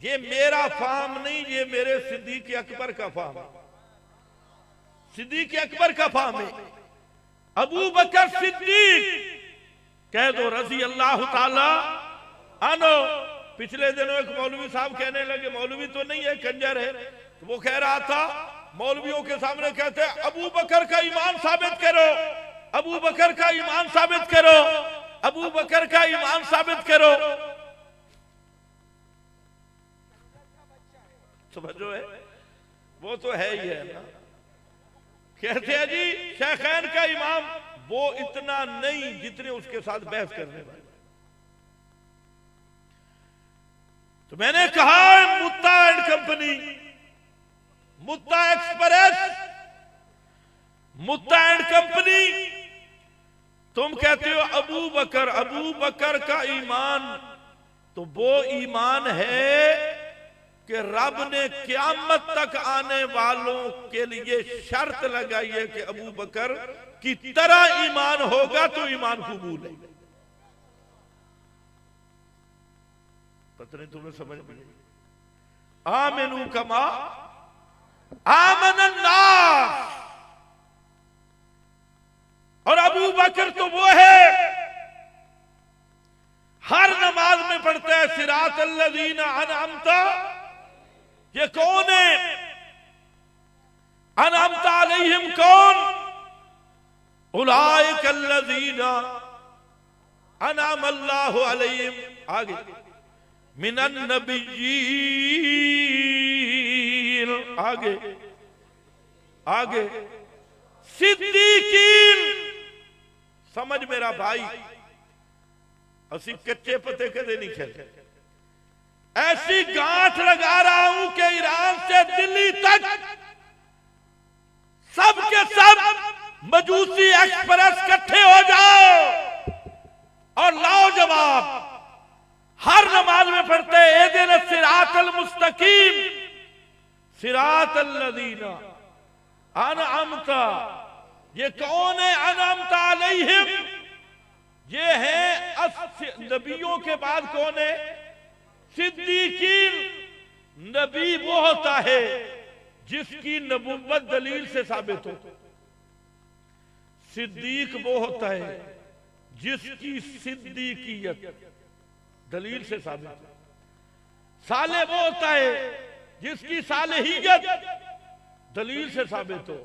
ये मेरा फाहम नहीं, ये मेरे सिद्दीक़ अकबर का फाहम है। सिद्दीक़ अकबर का फाहम है। अबू बकर सिद्दीक कह दो रज़ी अल्लाह ताला अन्हु। पिछले दिनों एक मौलवी साहब कहने लगे, मौलवी तो नहीं है कंजर है, तो वो कह रहा था मौलवियों के सामने कहते हैं अबू बकर का ईमान साबित करो, अबू बकर का ईमान साबित करो, अबू बकर का ईमान साबित करो। समझो है? वो तो है ही है ना। कहते हैं जी शेखैन का इमाम, वो इतना नहीं जितने उसके साथ बहस करने वाले। तो मैंने कहा Mutta and company, Mutta express, Mutta and company, तुम कहते हो अबू बकर का ईमान, तो वो ईमान है कि रब ने क़यामत तक आने वालों के लिए शर्त लगाई है कि अबू बकर की तरह ईमान होगा तो ईमान कबूल है। पता नहीं तुम्हें समझ में नहीं। आमिनू कमा आमनन नास, और अबू बकर तो वो है हर नमाज में पढ़ता है सिरात अल्लज़ीना अनअमता। ये कौन है? अनअमता अलैहिम कौन? उलाइक अल्लज़ीना अनअमल्लाहु अलैहिम, आगे मिनन नबिय्यीन, आगे सिद्दीकीन। समझ मेरा भाई, असी कच्चे पते कदे नहीं खेलते। ऐसी गांठ लगा रहा हूं कि ईरान से दिल्ली तक सब के सब मजूसी एक्सप्रेस इकट्ठे हो जाओ और लाओ जवाब। हर नमाज में पढ़ते एदिन सिरातल मुस्तकीम, सिरातल लज़ीना अनअमता। ये कौन है? अनअमता अलैहिम, ये है नबियों के बाद कौन है? सिद्दीकीन। नबी वो होता है जिसकी नबुव्वत दलील से साबित हो। सिद्दीक वो होता है जिसकी सिद्दीकियत दलील से साबित हो। साले वो होता है जिसकी सालेहियत दलील से साबित हो।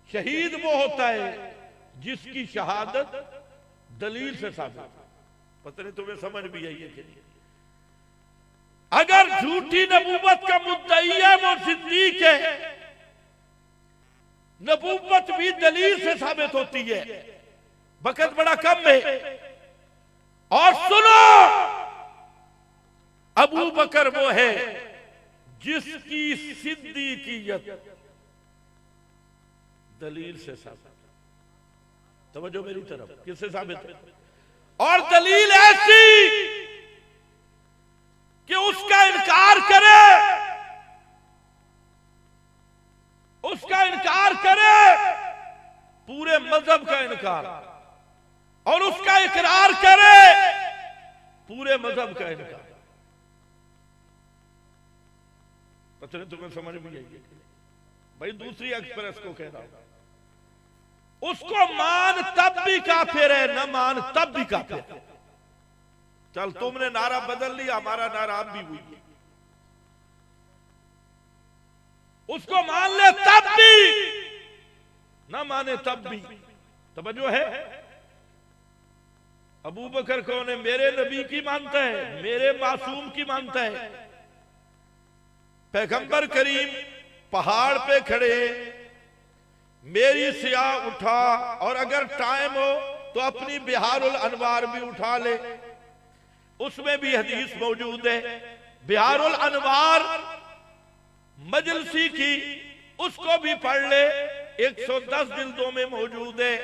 शहीद वो होता है जिसकी शहादत दलील से साबित। पता नहीं तुम्हें समझ भी आई है कि नहीं? अगर झूठी नबूवत का मुद्दई है वो सिद्दीक है। नबूवत भी दलील से साबित होती है। वक्त बड़ा कम है और सुनो, अबू बकर वो है जिसकी सिद्दीकियत दलील से साबित। तवज्जो मेरी तरफ, किससे साबित है? और दलील ऐसी कि उसका इनकार करे, पूरे मजहब का इनकार, और उसका इकरार करे पूरे मजहब का इनकार। पता नहीं तुम्हें समझ में आएगी भाई? दूसरी एक्सप्रेस को कह रहा हूं, उसको मान तब भी काफिर है, न मान तब भी काफिर है। चल तुमने नारा बदल लिया, हमारा नारा अब भी हुई। उसको मान ले तब भी, न माने तब भी। तवज्जो है? अबू बकर कौन है? मेरे नबी की मानता है, मेरे मासूम की मानता है। पैगंबर करीम पहाड़ पे खड़े, मेरी सियाह उठा, और अगर टाइम हो तो अपनी बिहारुल अनवार भी उठा ले, उसमें भी हदीस मौजूद है। बिहारुल अनवार मजलसी की, उसको भी पढ़ ले, 110 जिल्दों में मौजूद है।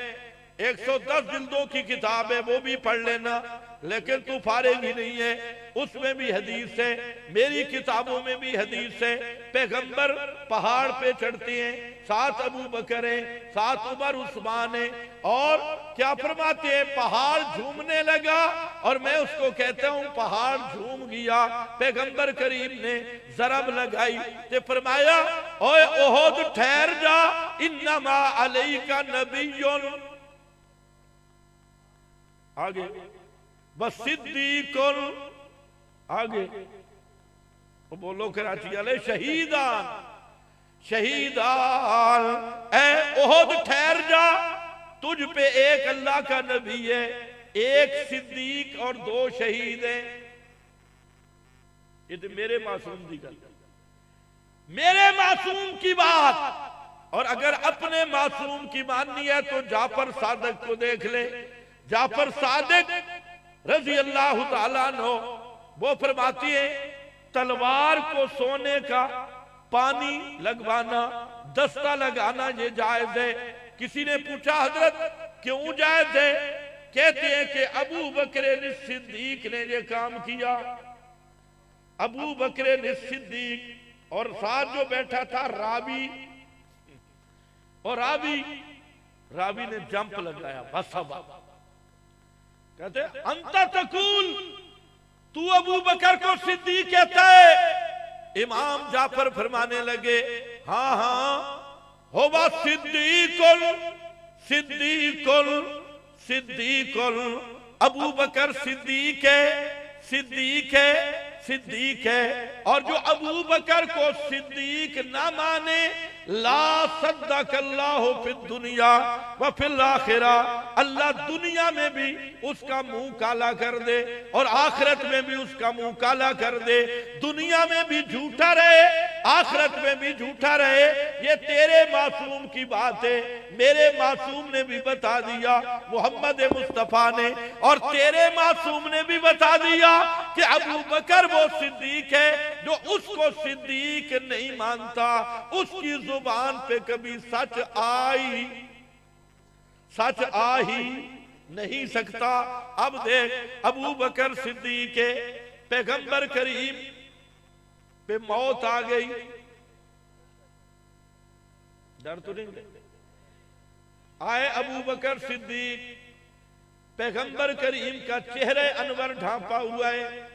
110 जिल्दों की किताब है, वो भी पढ़ लेना। लेकिन तू फारिग ही नहीं है, उसमें भी हदीस है, मेरी किताबों में भी हदीस है। पैगंबर पहाड़ पे चढ़ते हैं, साथ अबू बकर है, साथ उमर उस्मान है, और क्या फरमाते हैं? पहाड़ झूमने लगा और मैं उसको कहता हूं पहाड़ झूम गया। पैगंबर करीम ने जरब लगाई तो फरमाया, ओए ओहद ठहर जा, इन्नमा अलैका नबियुन। आगे बस सिद्दीकुल, आगे वो बोलो कराची वाले, शहीदान, शहीदान। ए ओहद ठहर जा, तुझ पे एक अल्लाह का नबी है, एक सिद्दीक और 2 शहीद हैं। ये तो मेरे मासूम की गल, मेरे मासूम की बात। और अगर अपने मासूम की माननी है तो जाफर सादिक को देख ले। जाफर सादिक रजी अल्लाह ताला अन्हु वो फरमाती है तलवार को सोने का पानी लगवाना, दस्ता लगाना ये जायज है। किसी ने पूछा हजरत क्यों जायज है? कहते हैं कि अबू बकर सिद्दीक ने ये काम किया। अबू बकर सिद्दीक और साथ जो बैठा था रावी, और रावी ने जंप लगाया, बस कहते अंता तकूल, तू अबू बकर को सिद्दीक कहता है। इमाम जाफर फरमाने लगे हाँ हाँ होवा सिद्दीकुल सिद्दीकुल सिद्दीकुल, अबू बकर सिद्दीक है, सिद्दीक है, सिद्दीक है। और जो अबू बकर को सिद्दीक ना माने, ला सद्दकल्लाहु फिद दुनिया व फिल आखिरा, अल्लाह दुनिया में भी उसका मुंह काला कर दे और आखिरत में भी उसका मुंह काला कर दे। दुनिया में भी झूठा रहे, आखिरत में भी झूठा रहे। ये तेरे मासूम की बात है, मेरे मासूम ने भी बता दिया, मोहम्मद मुस्तफा ने, और तेरे मासूम ने भी बता दिया कि अबू बकर वो सिद्दीक है। जो उसको सिद्दीक नहीं मानता, उसकी जुबान पे कभी सच आ ही नहीं सकता। अब देख अबू बकर सिद्दीक के पैगंबर करीम पे मौत आ गई, डर तो नहीं? आए अबू बकर सिद्दीक, पैगंबर करीम का चेहरे अनवर ढांपा हुआ है,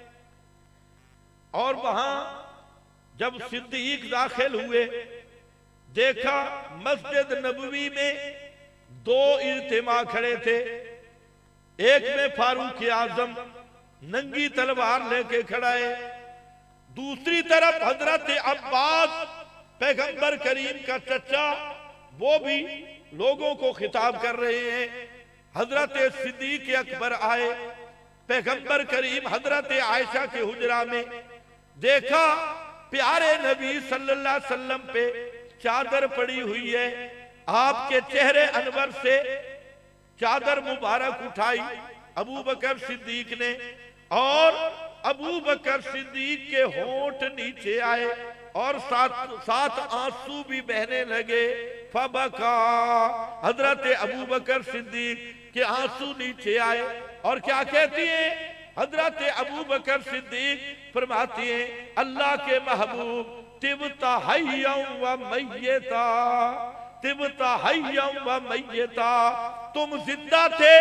और वहां जब सिद्दीक दाखिल हुए, देखा मस्जिद नबवी में दो इज्तिमा खड़े थे। एक में फारूक आजम नंगी तलवार लेके खड़ा है, दूसरी तरफ हजरत अब्बास पैगंबर करीम का चचा, वो भी लोगों को खिताब कर रहे हैं। हजरत सिद्दीक अकबर आए, पैगंबर करीम हजरत आयशा के हुजरा में, देखा प्यारे नबी सल्लल्लाहु अलैहि वसल्लम पे चादर पड़ी हुई है। आपके चेहरे अनवर से चादर मुबारक उठाई अबू बकर सिद्दीक ने, और अबू बकर सिद्दीक के होंठ नीचे आए और साथ आंसू भी बहने लगे। फबका, हजरत अबू बकर सिद्दीक के आंसू नीचे आए, और क्या कहती है हजरत अबू बकर सिद्दीक? फरमाती हैं अल्लाह के महबूब, तिबता हय्यम व मय्यता, तिबता हय्यम व मय्यता, तुम जिंदा थे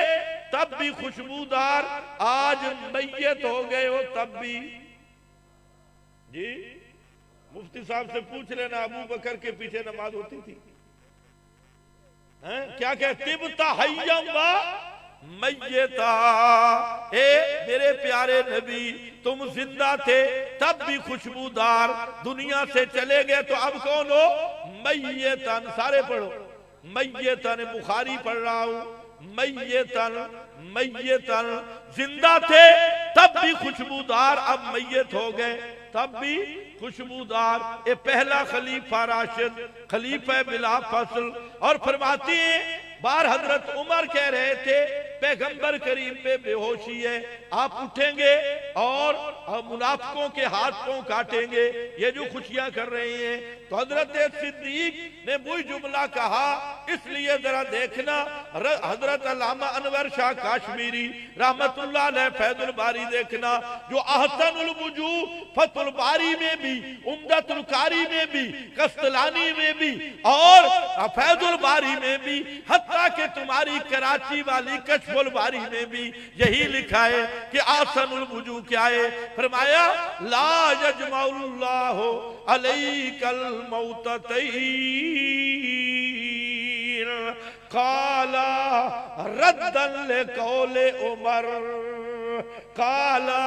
तब भी खुशबूदार, आज मय्यत हो गए हो तब भी। जी मुफ्ती साहब से पूछ लेना, अबू बकर के पीछे नमाज होती थी? क्या कहते? तिबता हय्यम व मय्यता, ए मेरे प्यारे नबी, तुम जिंदा थे तब भी खुशबूदार, दुनिया से चले गए तो अब कौन हो? मय्यतन। सारे पढ़ो, मय्यतन। बुखारी पढ़ रहा हूं, मय्यतन मय्यतन। जिंदा थे तब भी खुशबूदार, अब मय्यत हो गए तब भी खुशबूदार। ये पहला खलीफा राशिद, खलीफा बिला फसल। और फरमाती है बार हजरत उमर कह रहे थे पैगंबर करीम पे बेहोशी है, आप उठेंगे और मुनाफिकों के हाथ पांव काटेंगे, ये जो खुशियां कर रहे हैं। तो हजरत सिद्दीक ने वही जुमला कहा, इसलिए जरा देखना, हजरत अल्लामा अनवर शाह काश्मीरी रहमतुल्लाह अलैह फैजुल बारी देखना, जो अहसनुल वुजूह फतुल बारी में भी, उम्दतुल कारी में भी, कस्तलानी में भी और फैजुल बारी में भी, हत्ता के तुम्हारी कराची वाली कशफुल बारी में भी यही लिखा है कि आसनुल वुजू क्या है। फरमाया ला यजमाउल्लाहु अलैकल मौततैन काला रद्दन लिकौले उमर, काला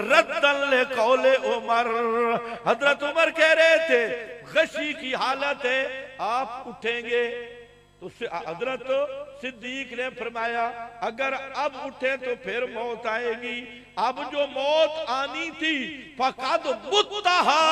रद्दन लिकौले उमर। हजरत उमर कह रहे थे गशी की हालत है, आप उठेंगे तो हजरत सिद्दीक ने फरमाया अगर अब उठे तो फिर मौत आएगी, अब जो मौत आनी थी फकद मुत्तहा,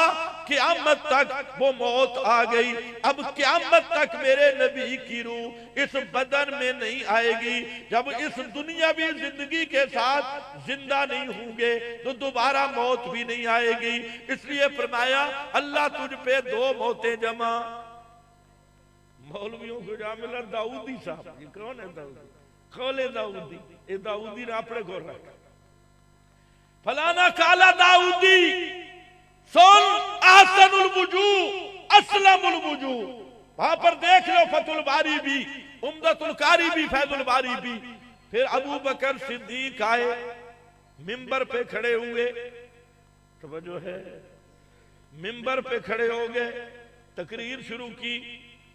क़यामत तक वो मौत आ गई। अब क़यामत तक मेरे नबी की रूह इस बदन में नहीं आएगी। जब इस दुनियावी जिंदगी के साथ जिंदा नहीं होंगे तो दोबारा मौत भी नहीं आएगी। इसलिए फरमाया अल्लाह तुझ पे दो मौतें जमा। मौलवियों को जा मिला दाऊदी साहब, ये कौन है दाऊदी? कौले दाऊदी, ये दाऊदी ने अपने को रखा, फलाना काला दाऊदी सुन अहसनुल वुजूह असलमुल वुजूह। वहां पर देख लो फतुल बारी भी, उम्दतुल कारी भी, फैजुल बारी भी। फिर अबू बकर सिद्दीक आए, मिंबर पे खड़े हुए, तवज्जो है, मिंबर पे खड़े हो गए, तकरीर शुरू की।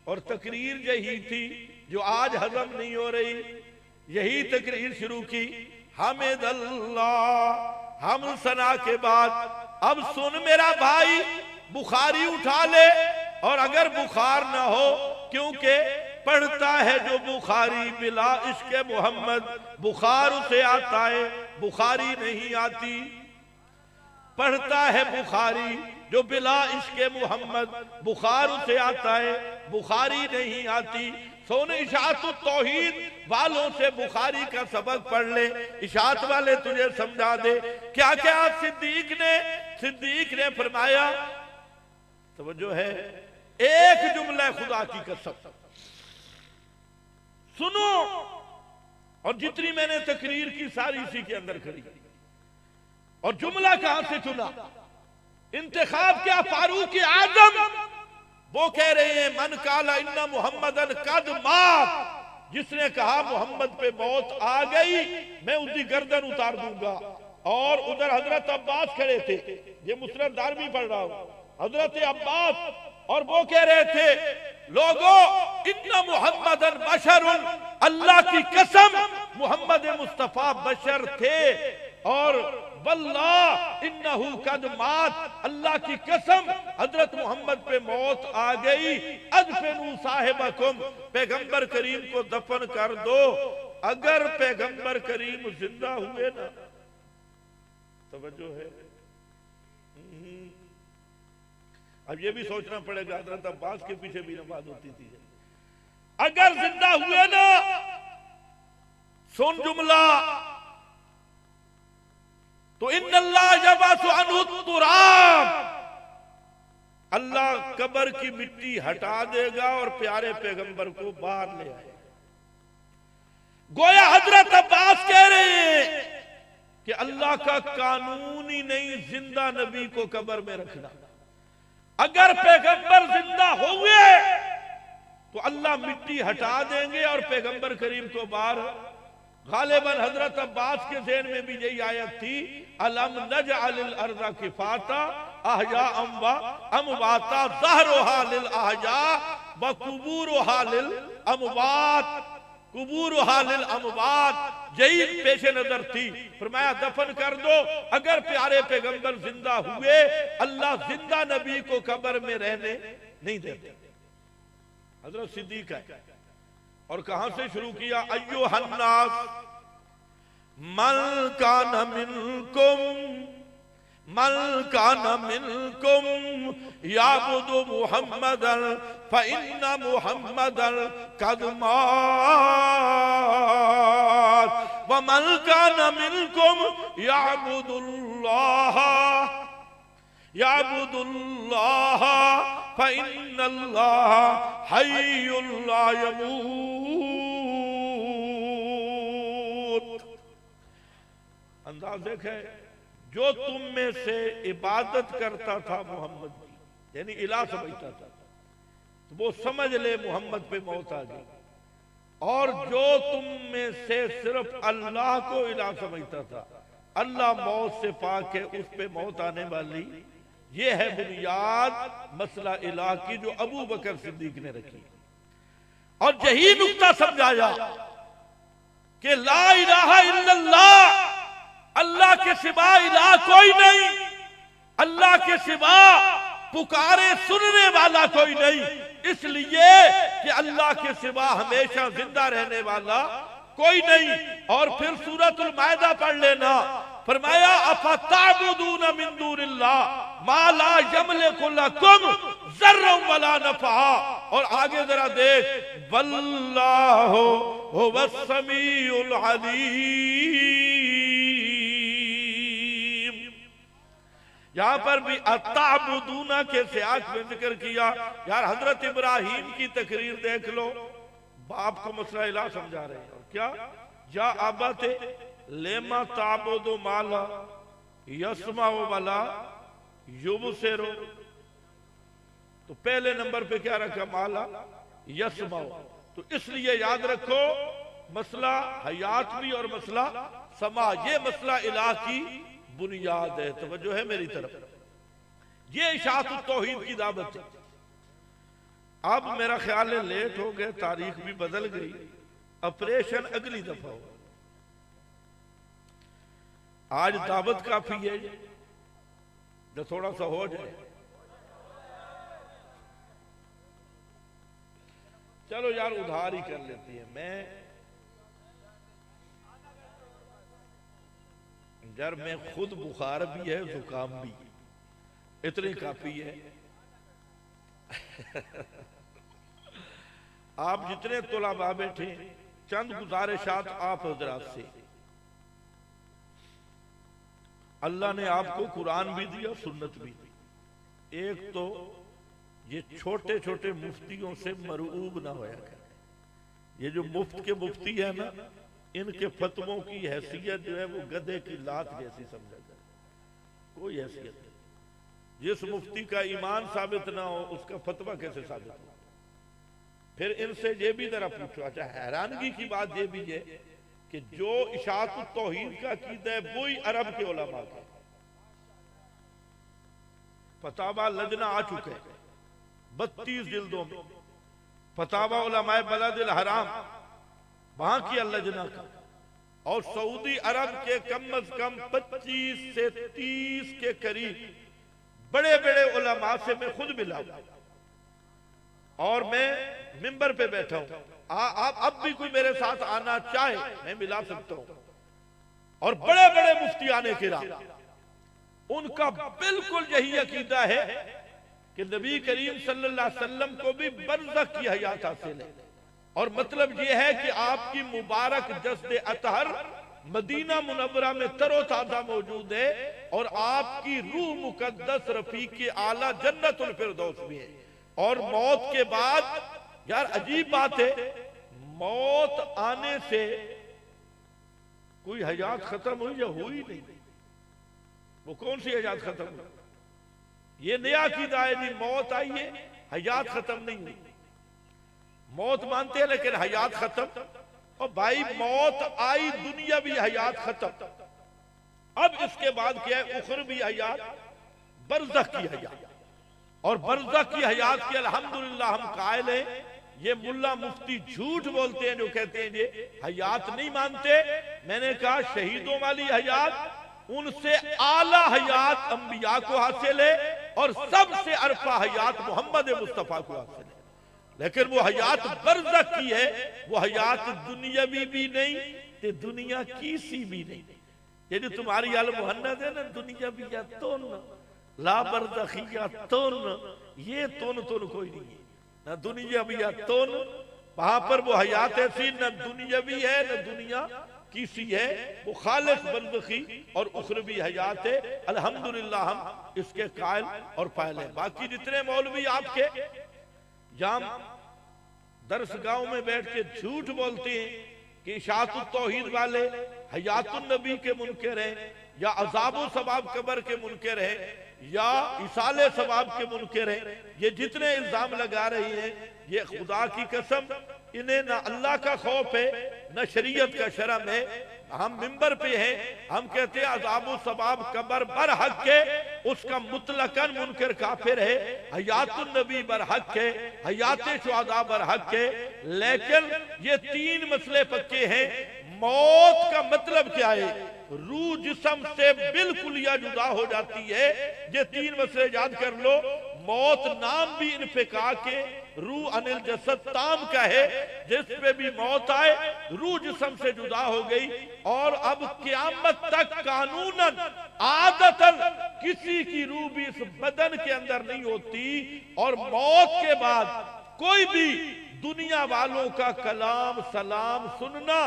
और तकरीर यही थी जो आज हजम नहीं हो रही, यही तकरीर शुरू की। हमेदल्लाह, हम सना के बाद अब सुन मेरा भाई, बुखारी उठा ले, और अगर बुखार ना हो, क्योंकि पढ़ता है जो बुखारी बिला इश्क़ मोहम्मद, बुखार उसे आता है, बुखारी नहीं आती। पढ़ता है बुखारी जो बिला इश्क़ मोहम्मद, बुखार उसे आता है, बुखारी नहीं आती। सोने इशाअतुत तौहीद वालों से बुखारी का सबक पढ़ ले, इशाअत वाले तुझे समझा दे क्या क्या। सिद्दीक ने फरमाया, तवज्जो है, एक जुमला खुदा की कसम सुनो। और जितनी मैंने तकरीर की सारी इसी के अंदर खड़ी। और जुमला कहां से चुना? इंतखाब क्या? फारूक आजम वो कह रहे हैं मन काला इन्ना मुहम्मदन कद मात, जिसने कहा मोहम्मद पे मौत आ गई मैं उसकी गर्दन उतार दूंगा। और उधर हजरत अब्बास खड़े थे, ये मुस्नद दारमी पढ़ रहा हूं, हजरत अब्बास, और वो कह रहे थे लोगों इन्ना मुहम्मदन बशरुन, अल्लाह की कसम मोहम्मद मुस्तफा बशर थे। और वल्लाह इन्नहु कद मात, अल्लाह की कसम हजरत मोहम्मद पे मौत आ गई। अदफिनु साहिबकुम, पैगंबर करीम को दफन कर दो। अगर पैगंबर करीम जिंदा हुए ना, तवज्जो है, अब ये भी सोचना पड़ेगा, हजरत अब्बास के पीछे भी नमाज होती थी। अगर जिंदा हुए ना, सुन जुमला, तो इन्नल्लाह यबअसु अन्हु तुराब, अल्लाह कब्र की मिट्टी हटा देगा और प्यारे पैगंबर को बाहर ले आएगा। गोया हजरत अब्बास कह रहे हैं कि अल्लाह का कानून ही नहीं जिंदा नबी को कब्र में रखना। अगर पैगंबर जिंदा हुए तो अल्लाह मिट्टी हटा देंगे और पैगंबर करीम को बाहर। गालिबन हजरत अब्बास के ज़हन में भी यही आयत थी, अलम नजअलिल अर्ज़ा किफाता अहया अमवाता ज़हरुहा लिल अहया व कुबूरुहा लिल अमवात, कुबूरुहा लिल अमवात, यही पेश नजर थी। फरमाया दफन कर दो। अगर प्यारे पैगंबर जिंदा हुए, अल्लाह जिंदा नबी को कब्र में रहने नहीं देते। हजरत सिद्दीक है, और कहां से शुरू किया? अय्युहन्नास मन कान मिनकुम याबुदु मुहम्मदन फइन्ना मुहम्मदन कद मात व मन कान मिनकुम याबुदुल्लाह फइन्नल्लाह हय्युल ला यमूत। अंदाज देखे, जो तुम में से इबादत करता था मोहम्मद की, यानी इलाह समझता था, तो वो समझ ले मोहम्मद पे मौत आ गई। और जो तुम में से सिर्फ अल्लाह को इलाह समझता था, अल्लाह मौत से पाक है, उस पे मौत आने वाली। ये है बुनियाद मसला इलाह की जो अबू बकर सिद्दीक ने रखी। और यही नुक्ता समझाया कि ला इलाहा इल्लल्लाह, अल्लाह के सिवा इलाह कोई नहीं, अल्लाह के सिवा पुकारे सुनने वाला कोई नहीं, इसलिए कि अल्लाह के सिवा हमेशा जिंदा रहने वाला कोई नहीं। और फिर सूरतुल माइदा पढ़ लेना, फरमाया अफताबुदून मिन दूनिल्लाह मा ला यमलिकु लकुम ज़र्रन वला नफ़ा। और आगे जरा देख, वल्लाहु हुवस समीउल अलीम। यहां पर भी अताबुदूना के सियाक में जिक्र किया। यार हजरत इब्राहिम की तकरीर देख लो, बाप को मसला इला समझा रहे हैं। और क्या, या आबते लेमा ताबुदु माला यस्माउ वला युबसिरु। तो पहले नंबर पे क्या रखा, माला यस्माउ। तो इसलिए याद रखो मसला हयात भी और मसला समा, ये मसला इलाह की बुनियाद है। तवज्जो है मेरी तरफ, ये इशाअतुत तौहीद की दावत है। अब मेरा ख्याल है लेट हो गए, तारीख भी बदल गई, ऑपरेशन अगली दफा हो। आज दावत काफी है, जो थोड़ा सा हो जाए। चलो यार उधार ही कर लेती है। मैं खुद बुखार भी है, जुकाम भी, इतनी काफी है। आप जितने तुलाबा बैठे, चंद गुजारिशात आप हजरात से। अल्लाह ने आपको कुरान भी दिया, सुन्नत भी दी। एक तो ये छोटे छोटे मुफ्तियों से मरऊब ना होया करें। ये जो मुफ्त के मुफ्ती है ना, इनके फतवों की हैसियत जो है वो गधे की लात जैसी समझा जाए, कोई हैसियत नहीं। जिस मुफ्ती का ईमान साबित ना हो उसका फतवा कैसे साबित हो। फिर इनसे ये भी जरा पूछो। अच्छा, हैरानगी की बात ये भी है कि जो इशाअतुत तौहीद का अकीदा है वही अरब के उलमा के फतावा लजना आ चुके हैं 32 जिल्दों में। फतावा उलमाए बलदिल हराम वहां की लजना का, और सऊदी अरब के कम अज कम 25 से 30 के करीब बड़े बड़े उलमा से मैं खुद मिला और मैं मिंबर पे बैठा हूं। आप अब भी कोई मेरे साथ आना चाहे मैं मिला सकता हूं। और बड़े बड़े मुफ्ती आने के राम, उनका बिल्कुल यही अकीदा है कि नबी करीम सल्लल्लाहु अलैहि वसल्लम को भी बरज़ख की हयात हासिल है। और मतलब यह है कि आपकी मुबारक जस्द अतहर मदीना मुनव्वरा में तरोताजा मौजूद है, और आपकी रूह मुकद्दस रफीक आला जन्नतुल फिरदौस में है। और मौत के बाद, यार अजीब बात है, मौत आने से कोई हयात खत्म हुई या हुई नहीं? वो कौन सी हयात खत्म हुई? ये नया अकीदा है जी, मौत आई है हयात खत्म नहीं हुई। मौत मानते हैं लेकिन हयात खत्म। और भाई मौत आई, दुनिया भी हयात खत्म। अब इसके बाद क्या है, उखरवी हयात, बरज़ख की हयात। और बरज़ख की हयात की अल्हम्दुलिल्लाह हम कायल हैं। ये मुल्ला मुफ्ती झूठ बोलते हैं जो कहते हैं ये हयात नहीं मानते। मैंने कहा शहीदों वाली हयात उनसे आला हयात अंबिया को हासिल है, और सबसे अरफा हयात मोहम्मद मुस्तफा को हासिल है। लेकिन वो हयात बरज़ख की है, वो हयात दुनियावी भी नहीं ते दुनिया की सी भी नहीं। ये जो तुम्हारी आल मुहन्नद है ना, दुनिया भी या तुन ला बरज़खिया तुन, ये तुन कोई नहीं है, ना दुनिया भी या तुन। वहां पर वो हयात ऐसी न दुनिया भी है न दुनिया किसी है, वो खालिस बरज़खी और उखरवी हयात है। अल्हम्दुलिल्लाह हम इसके कायल और फाइल है। बाकी जितने मौलवी आपके जहां दरसगाहों में बैठ के झूठ बोलते हैं कि इशाअतुत तौहीद वाले हयातुन नबी के मुनकर हैं, या अज़ाबो सवाब कब्र के मुनकर हैं, या इसाले सवाब के मुनकर हैं, ये जितने इल्जाम लगा रही हैं, ये खुदा की कसम इन्हें ना अल्लाह का खौफ है न शरीयत का शर्म है। हम मिंबर पे हैं, हम कहते हैं अज़ाबो सवाब कब्र बर हक है, उसका मुतलकन मुनकर काफिर है। हयातुन नबी बर हक है, हयात शुहदा बर हक है। लेकिन ये तीन मसले पक्के हैं। मौत का मतलब क्या है? रूह जिस्म से बिल्कुल या जुदा हो जाती है। ये तीन मसले याद कर लो। मौत नाम भी इनफिका के रूह अनिल जसद ताम का है, जिस पे भी मौत आए रूह जिस्म से जुदा हो गई। और अब क़यामत तक कानूनन आदतन किसी की रूह भी इस बदन के अंदर नहीं होती, और मौत के बाद कोई भी दुनिया वालों का कलाम सलाम सुनना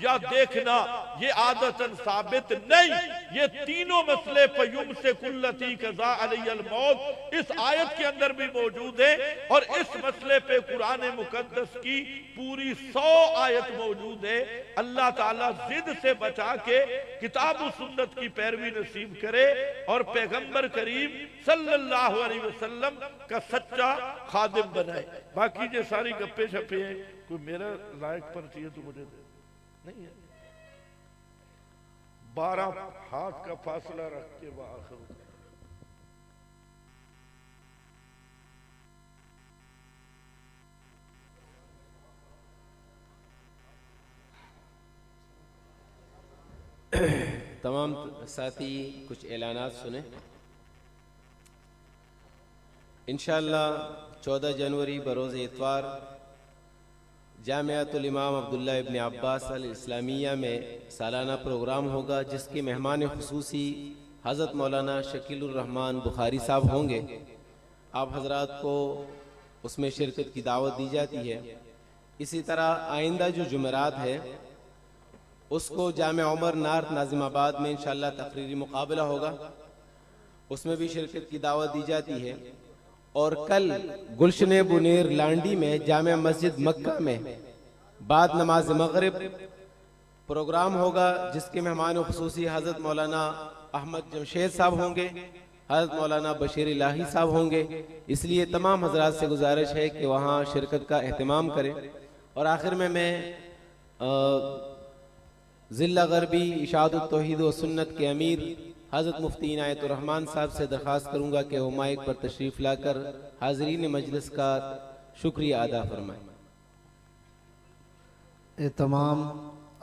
या देखना ये आदतन साबित नहीं। ये तीनों मसले पयुम से कुल्लती कज़ा अलैहिल मौत इस आयत के अंदर भी मौजूद है, और इस मसले पे कुरान मुकद्दस की पूरी 100 आयत मौजूद है। अल्लाह ताला जिद से बचा के किताब व सुन्नत की पैरवी नसीब करे और पैगंबर करीम सल्लल्लाहु अलैहि वसल्लम का सच्चा खादिम बनाए। बाकी जो सारी गप्पे छप्पे हैं, कोई मेरा लायक पर चाहिए तो मुझे दे, नहीं है। 12 हाथ का फासला रख के बाहर तमाम साथी कुछ ऐलानात सुने। इंशाअल्लाह 14 जनवरी बरोज़ इतवार जामियातुल इमाम अब्दुल्ला इब्न अब्बास अल इस्लामिया में सालाना प्रोग्राम होगा, जिसके मेहमान खुसूसी हज़रत मौलाना शकीलुर रहमान बुखारी साहब होंगे। आप हजरात को उसमें शिरकत की दावत दी जाती है। इसी तरह आइंदा जो जुमेरात है उसको जामिया उमर नार्थ नाजिमाबाद में इंशाअल्लाह तकरीरी मुकाबला होगा, उसमें भी शिरकत की दावत दी जाती है। और कल गुलशन बुनेर लांडी में जामिया मस्जिद मक्का में बाद नमाज मगरिब प्रोग्राम होगा, जिसके मेहमान खुसूसी हज़रत मौलाना अहमद जमशेद साहब होंगे, हज़रत मौलाना बशीर इलाही साहब होंगे। इसलिए तमाम हजरात से गुजारिश है कि वहाँ शिरकत का एहतमाम करें। और आखिर में मैं ज़िला गरबी इशाअतुत तौहीद व सुन्नत के अमीर हज़रत मुफ्ती इनायतुर रहमान साहब से दरख्वास्त करूँगा कि वो माइक पर तशरीफ़ लाकर हाज़रीन मजलिस का शुक्रिया अदा फरमाएं। ये तमाम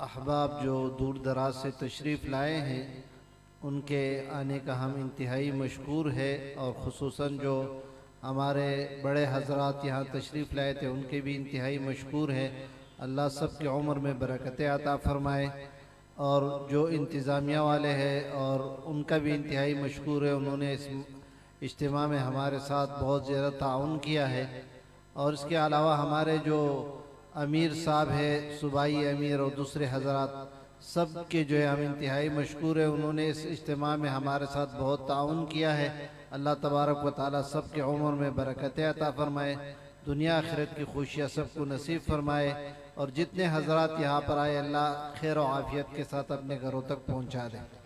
अहबाब जो दूर दराज से तशरीफ़ लाए हैं उनके आने का हम इंतहाई मशकूर है, और ख़ुसूसन जो हमारे बड़े हजरात यहाँ तशरीफ़ लाए थे उनके भी इंतहाई मशकूर है। अल्लाह सब की उम्र में बरकतें अता फ़रमाए। और जो इंतज़ामिया वाले हैं और उनका भी इंतहाई मशकूर है, उन्होंने इस इज्तिमा में हमारे साथ बहुत ज़्यादा ताउन किया है। और इसके अलावा हमारे जो अमीर साहब है, सूबाई अमीर और दूसरे हजरात सब के जो है हम इंतहाई मशकूर है, उन्होंने इस इज्तिमा में हमारे साथ बहुत ताउन किया है। अल्लाह तबारक व तआला सब के उम्र में बरकतें अता फ़रमाए, दुनिया आखिरत की खुशियाँ सबको नसीब फरमाए। और जितने हजरात यहाँ पर आए अल्लाह खैर और आफियत के साथ अपने घरों तक पहुँचा दें।